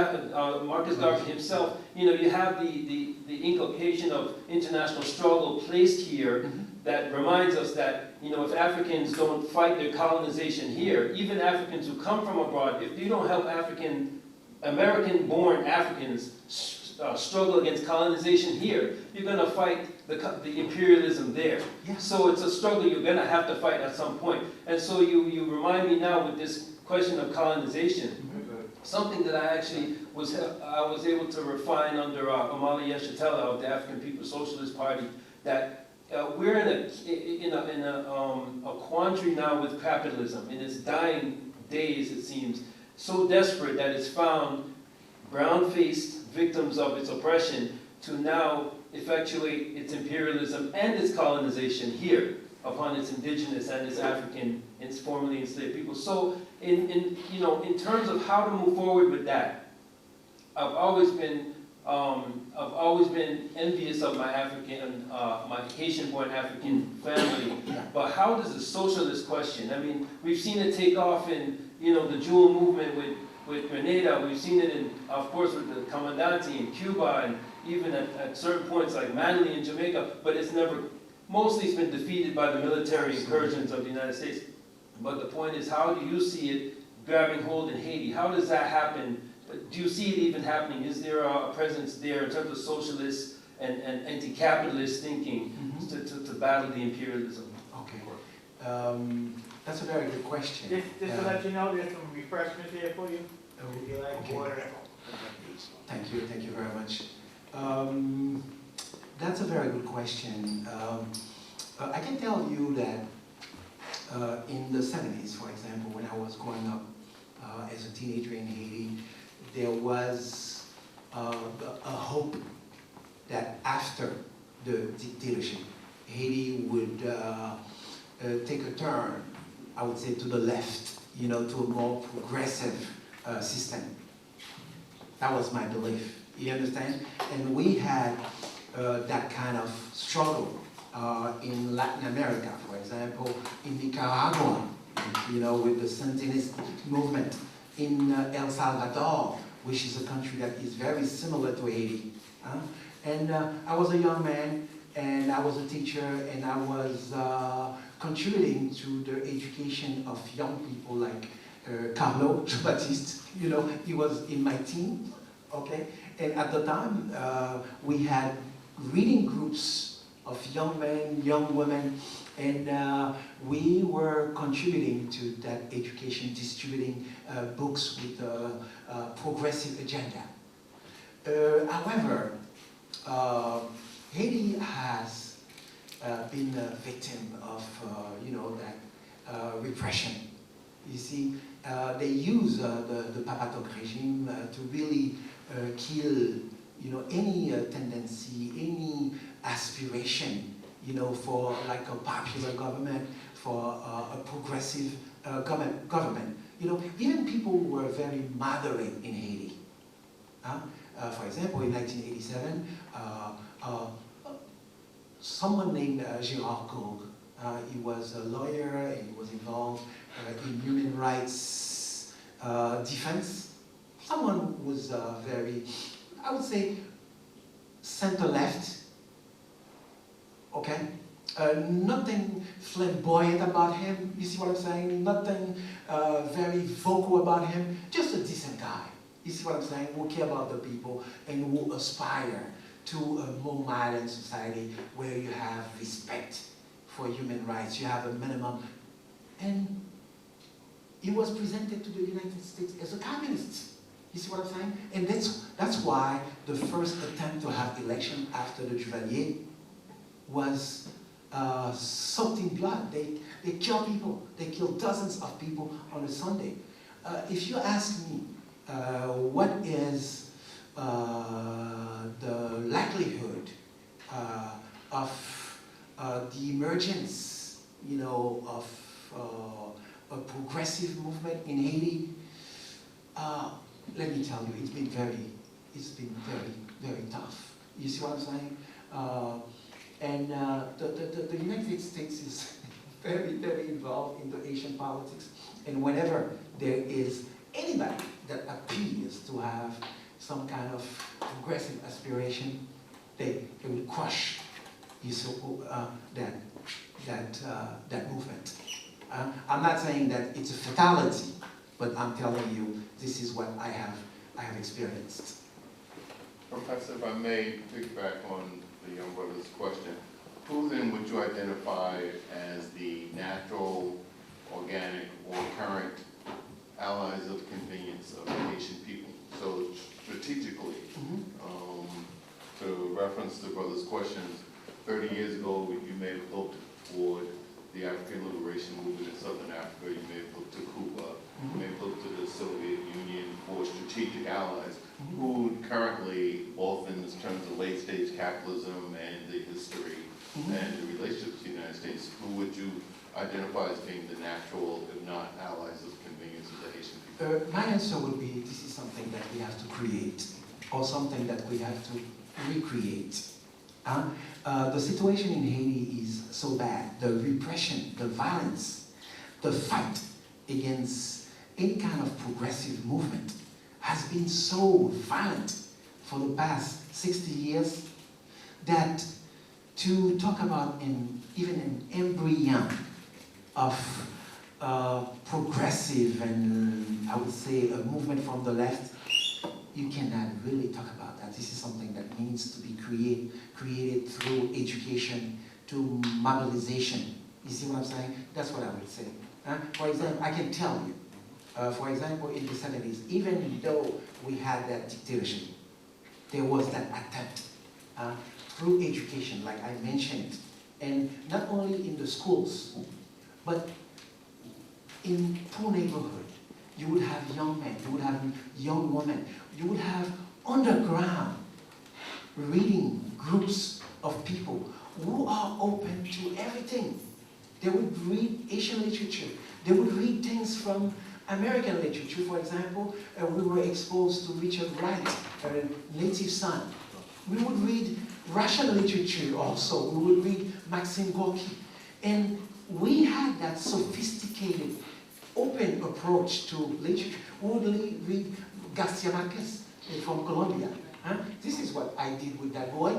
Marcus Garvey himself. You know, you have the inculcation of international struggle placed here that reminds us that, you know, if Africans don't fight their colonization here, even Africans who come from abroad, if you don't help American-born Africans struggle against colonization here, you're going to fight the imperialism there. Yeah. So it's a struggle you're going to have to fight at some point. And so you remind me now with this question of colonization, something that I actually was able to refine under Omali Yeshitela of the African People's Socialist Party, that we're in a quandary now with capitalism in its dying days, it seems, so desperate that it's found brown-faced victims of its oppression to now effectuate its imperialism and its colonization here. upon its indigenous and its African, its formerly enslaved people. So in terms of how to move forward with that, I've always been envious of my African, my Haitian-born African family. But how does the socialist question? I mean, we've seen it take off in the Jewel movement with Grenada. We've seen it in, of course, with the Commandante in Cuba, and even at certain points like Manly in Jamaica. But it's mostly it's been defeated by the military incursions of the United States. But the point is, how do you see it grabbing hold in Haiti? How does that happen? Do you see it even happening? Is there a presence there in terms of socialist and anti-capitalist thinking to battle the imperialism? Okay. That's a very good question. Just to let you know, there's some refreshments here for you. If you like Okay. water. Thank you very much. That's a very good question. I can tell you that in the 70s, for example, when I was growing up as a teenager in Haiti, there was a hope that after the dictatorship, Haiti would take a turn, I would say, to the left, to a more progressive system. That was my belief, you understand? And we had that kind of struggle in Latin America, for example, in Nicaragua, with the Sandinist movement, in El Salvador, which is a country that is very similar to Haiti. And I was a young man, and I was a teacher, and I was contributing to the education of young people like Carlo Baptiste. He was in my team, okay? And at the time, we had reading groups of young men, young women, and we were contributing to that education, distributing books with a progressive agenda. However, Haiti has been a victim of, that repression. You see, they use the Papatoc regime to really kill, any tendency, any aspiration, for like a popular government, for a progressive government. Even people who were very moderate in Haiti. For example, in 1987, someone named Gérard Cogue, he was a lawyer and he was involved in human rights defense. Someone who was very, I would say, center-left, okay? Nothing flamboyant about him, you see what I'm saying? Nothing very vocal about him, just a decent guy. You see what I'm saying? Who care about the people and who aspire to a more modern society where you have respect for human rights, you have a minimum. And he was presented to the United States as a communist. You see what I'm saying? And that's why the first attempt to have election after the Duvalier was soaked in blood. They killed people. They killed dozens of people on a Sunday. If you ask me, what is the likelihood of the emergence, of a progressive movement in Haiti? Let me tell you, it's been very, very tough. You see what I'm saying? And the United States is very, very involved in the Asian politics. And whenever there is anybody that appears to have some kind of progressive aspiration, they will crush that movement. I'm not saying that it's a fatality, but I'm telling you this is what I have experienced. Professor, if I may piggyback on the young brother's question, who then would you identify as the natural, organic, or current allies of convenience of the Haitian people? So strategically, to reference the brother's questions, 30 years ago you may have looked toward the African liberation movement in Southern Africa, you may have looked to Cuba, you may have looked to the Soviet Union for strategic allies, who currently, both in terms of late-stage capitalism and the history and the relationship to the United States, who would you identify as being the natural, if not allies, of convenience of the Haitian people? My answer would be, this is something that we have to create, or something that we have to recreate. The situation in Haiti is so bad. The repression, the violence, the fight against any kind of progressive movement has been so violent for the past 60 years that to talk about even an embryo of progressive and I would say a movement from the left, you cannot really talk about that. This is something that needs to be created through education, to mobilization. You see what I'm saying? That's what I would say. For example, I can tell you, for example, in the 70s, even though we had that dictatorship, there was that attempt through education, like I mentioned, and not only in the schools, but in poor neighborhood. You would have young men, you would have young women, you would have underground reading groups of people who are open to everything. They would read Asian literature. They would read things from American literature. For example, we were exposed to Richard Wright, a native son. We would read Russian literature also. We would read Maxim Gorky. And we had that sophisticated, open approach to literature. We would read Garcia Marquez from Colombia. This is what I did with that boy.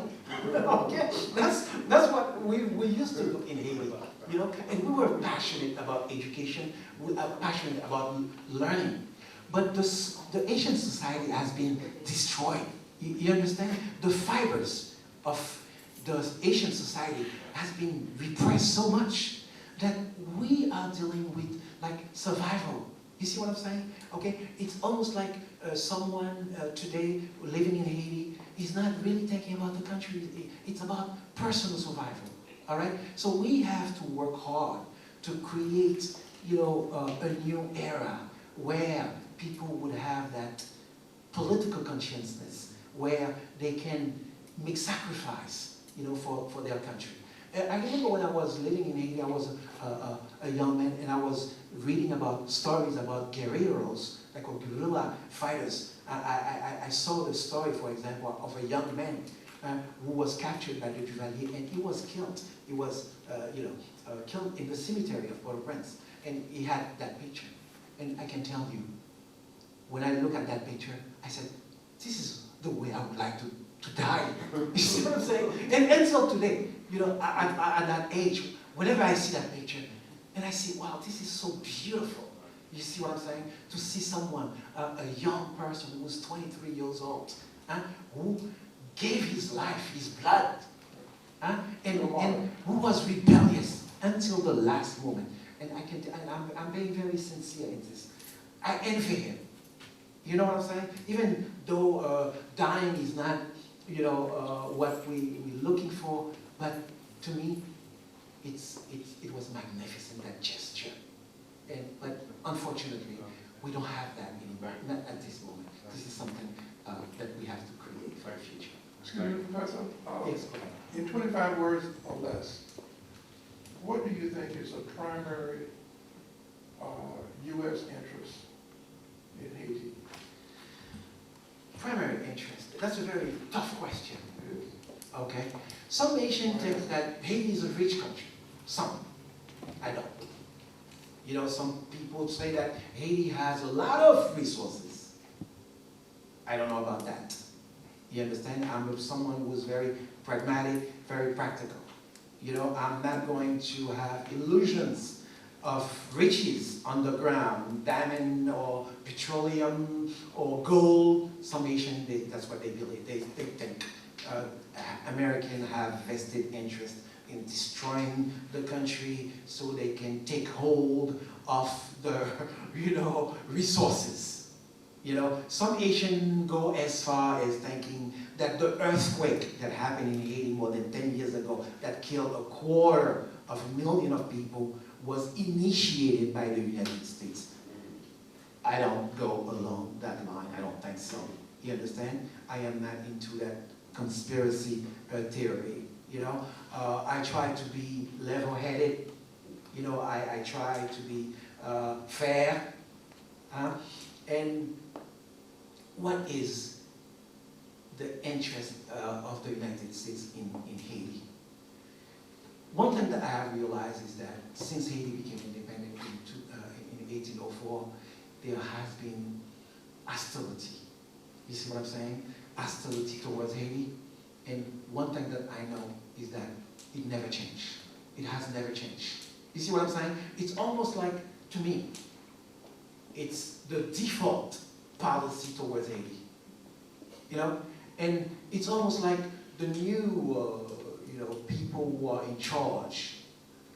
Okay, that's what we used to do in Haiti, you know. And we were passionate about education. We are passionate about learning. But the Asian society has been destroyed. You understand? The fibers of the Asian society has been repressed so much that we are dealing with like survival. You see what I'm saying? Okay, it's almost like someone today living in Haiti is not really thinking about the country. It's about personal survival. All right. So we have to work hard to create, you know, a new era where people would have that political consciousness, where they can make sacrifice, you know, for their country. I remember when I was living in Haiti, I was a young man, and I was reading about stories about guerrillas, like guerrilla fighters. I saw the story, for example, of a young man who was captured by the Duvalier, and he was killed. He was, killed in the cemetery of Port-au-Prince, and he had that picture. And I can tell you, when I look at that picture, I said, this is the way I would like to die. You see what I'm saying? And so today, you know, at that age, whenever I see that picture, and I see, wow, this is so beautiful. You see what I'm saying? To see someone, a young person who was 23 years old, who gave his life, his blood, and who was rebellious until the last moment. And I'm being very sincere in this. I envy him. You know what I'm saying? Even though dying is not, you know, what we're looking for, but to me, it was magnificent, that gesture. But unfortunately, we don't have that anymore, not at this moment. This is something that we have to create for the future. Excuse me, Professor? Yes. In 25 words or less, what do you think is a primary U.S. interest in Haiti? Primary interest. That's a very tough question. Okay. Some nations think that Haiti is a rich country. Some. I don't. You know, some people say that Haiti has a lot of resources. I don't know about that. You understand? I'm someone who is very pragmatic, very practical. You know, I'm not going to have illusions of riches underground, diamond or petroleum or gold. Some Asian, that's what they believe. They think Americans have vested interest in destroying the country so they can take hold of the, you know, resources. You know, some Asians go as far as thinking that the earthquake that happened in Haiti more than 10 years ago, that killed 250,000 of people, was initiated by the United States. I don't go along that line. I don't think so. You understand? I am not into that conspiracy theory. you know. I try to be level-headed, you know, I try to be fair. And what is the interest of the United States in Haiti? One thing that I have realized is that since Haiti became independent in 1804, there has been hostility. You see what I'm saying? Hostility towards Haiti. And one thing that I know is that it never changed. It has never changed. You see what I'm saying? It's almost like, to me, it's the default policy towards Haiti. You know? And it's almost like the new you know, people who are in charge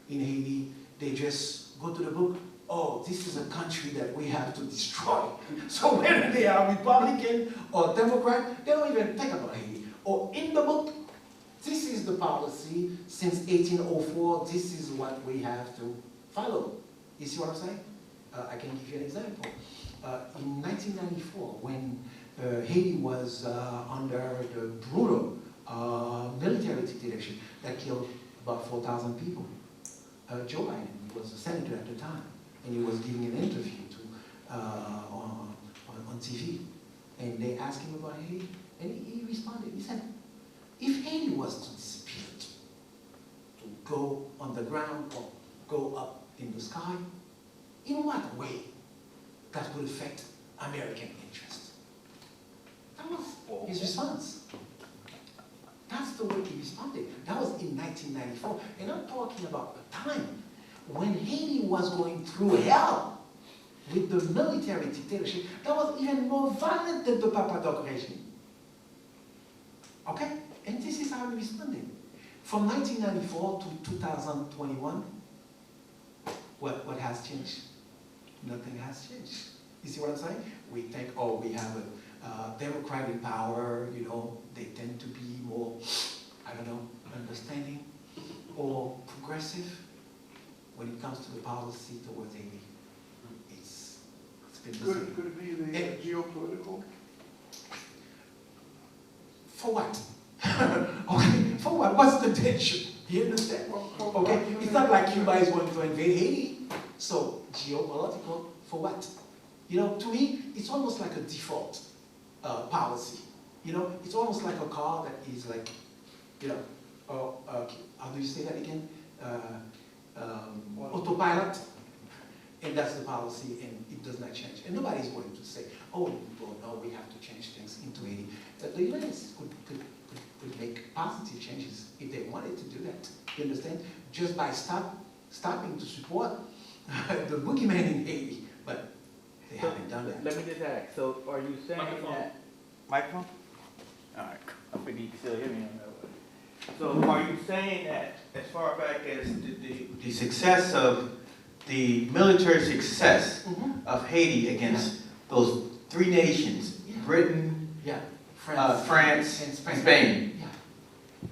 in Haiti, they just go to the book, oh, this is a country that we have to destroy. So whether they are Republican or Democrat, they don't even think about Haiti. Or in the book, this is the policy since 1804, this is what we have to follow. You see what I'm saying? I can give you an example. In 1994, when Haiti was under the brutal military dictatorship that killed about 4,000 people, Joe Biden was a senator at the time, and he was giving an interview on TV, and they asked him about Haiti, and he responded. He said, if Haiti was to disappear, to go on the ground or go up in the sky, in what way that would affect American interests? That was his response. That's the way he responded. That was in 1994. And I'm talking about a time when Haiti was going through hell with the military dictatorship that was even more violent than the Papa Doc regime. Okay? And this is how he responded. From 1994 to 2021, what has changed? Nothing has changed. You see what I'm saying? We think, oh, we have a democratic power, you know, they tend to be more, I don't know, understanding or progressive. When it comes to the policy towards Haiti, it's been the same. Could it be the geopolitical? For what? Okay, for what? What's the tension? You understand? Okay, it's not like Cuba is going to invade Haiti. So, geopolitical, for what? You know, to me, it's almost like a default policy. You know, it's almost like a car that is like, you know, how do you say that again? Autopilot. And that's the policy, and it does not change. And nobody's going to say, oh, well, no, we have to change things into Haiti. The United States could make positive changes if they wanted to do that. You understand? Just by stopping to support the boogeyman in Haiti. But they haven't done that. Let me just ask, so are you saying Microphone. that... Microphone? All right, I think you can still hear me on that way. So are you saying that as far back as The success of the military success of Haiti against those three nations, Britain, France, and Spain,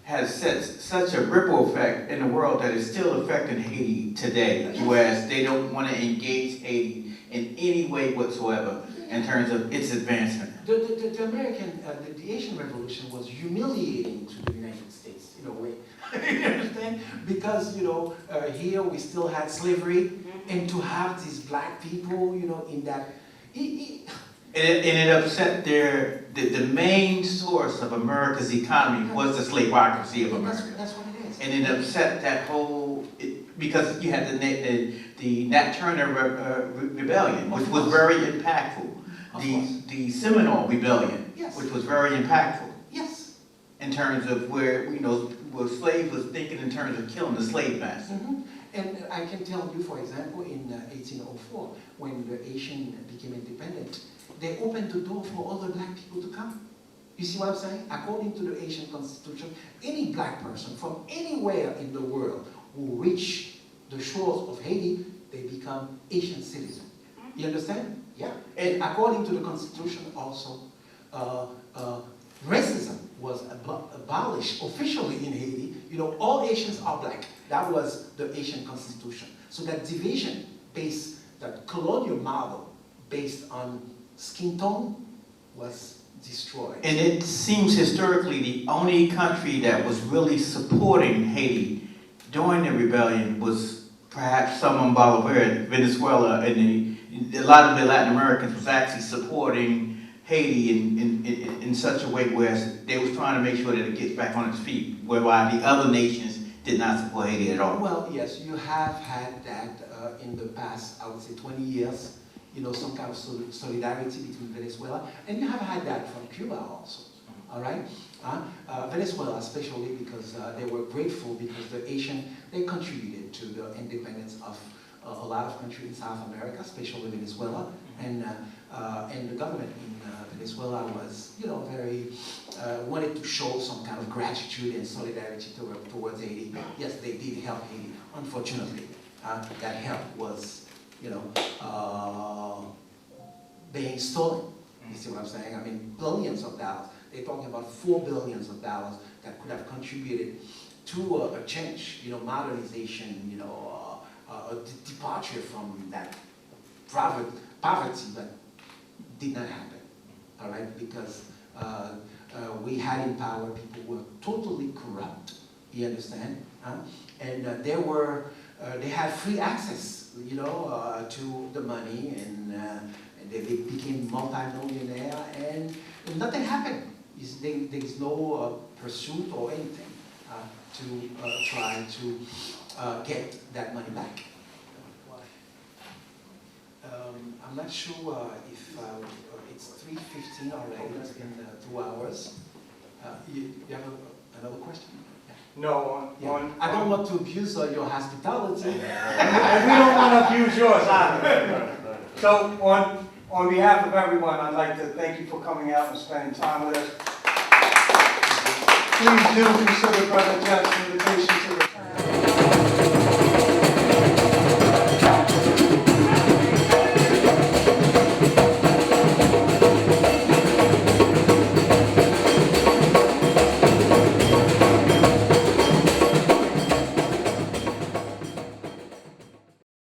has set such a ripple effect in the world that is still affecting Haiti today, whereas they don't want to engage Haiti in any way whatsoever in terms of its advancement. The American, the Asian Revolution was humiliating to the United States in a way. You understand? Because, you know, here we still had slavery, and to have these black people, you know, in that... And it upset the main source of America's economy was the slaveocracy of America. That's what it is. And it upset that whole, because you had the Nat Turner Rebellion, which was very impactful. The Seminole Rebellion, which was very impactful. Yes. In terms of where, you know, where slaves was thinking in terms of killing the slave master. And I can tell you, for example, in 1804, when the Haitian became independent, they opened the door for other black people to come. You see what I'm saying? According to the Haitian Constitution, any black person from anywhere in the world who reach the shores of Haiti, they become Haitian citizens. You understand? Yeah. And according to the Constitution also, racism was abolished officially in Haiti. You know, all Haitians are black. That was the Haitian Constitution. So that division based, that colonial model based on skin tone was destroyed. And it seems historically the only country that was really supporting Haiti during the rebellion was perhaps Simon Bolivar, Venezuela, and a lot of the Latin Americans was actually supporting Haiti in such a way where they was trying to make sure that it gets back on its feet, whereby the other nations did not support Haiti at all. Well, yes, you have had that in the past, I would say 20 years, you know, some kind of solidarity between Venezuela, and you have had that from Cuba also, all right? Venezuela especially because they were grateful because the Asian, they contributed to the independence of a lot of countries in South America, especially Venezuela, and the government in Venezuela was, you know, very, wanted to show some kind of gratitude and solidarity towards Haiti. Yes, they did help Haiti. Unfortunately, that help was, you know, being stolen. You see what I'm saying? I mean, billions of dollars. They're talking about $4 billion that could have contributed to a change, you know, modernization, you know, a departure from that poverty, but did not happen. All right, because we had in power people who were totally corrupt. You understand? And they had free access, you know, to the money, and they became multi-millionaire, and nothing happened. There's no pursuit or anything to try to get that money back. I'm not sure if it's 3:15 already. It's been 2 hours. You have another question? No, I don't want to abuse your hospitality. and we don't want to abuse yours either. So on behalf of everyone, I'd like to thank you for coming out and spending time with us. Please do consider Brother Jeff's invitation to the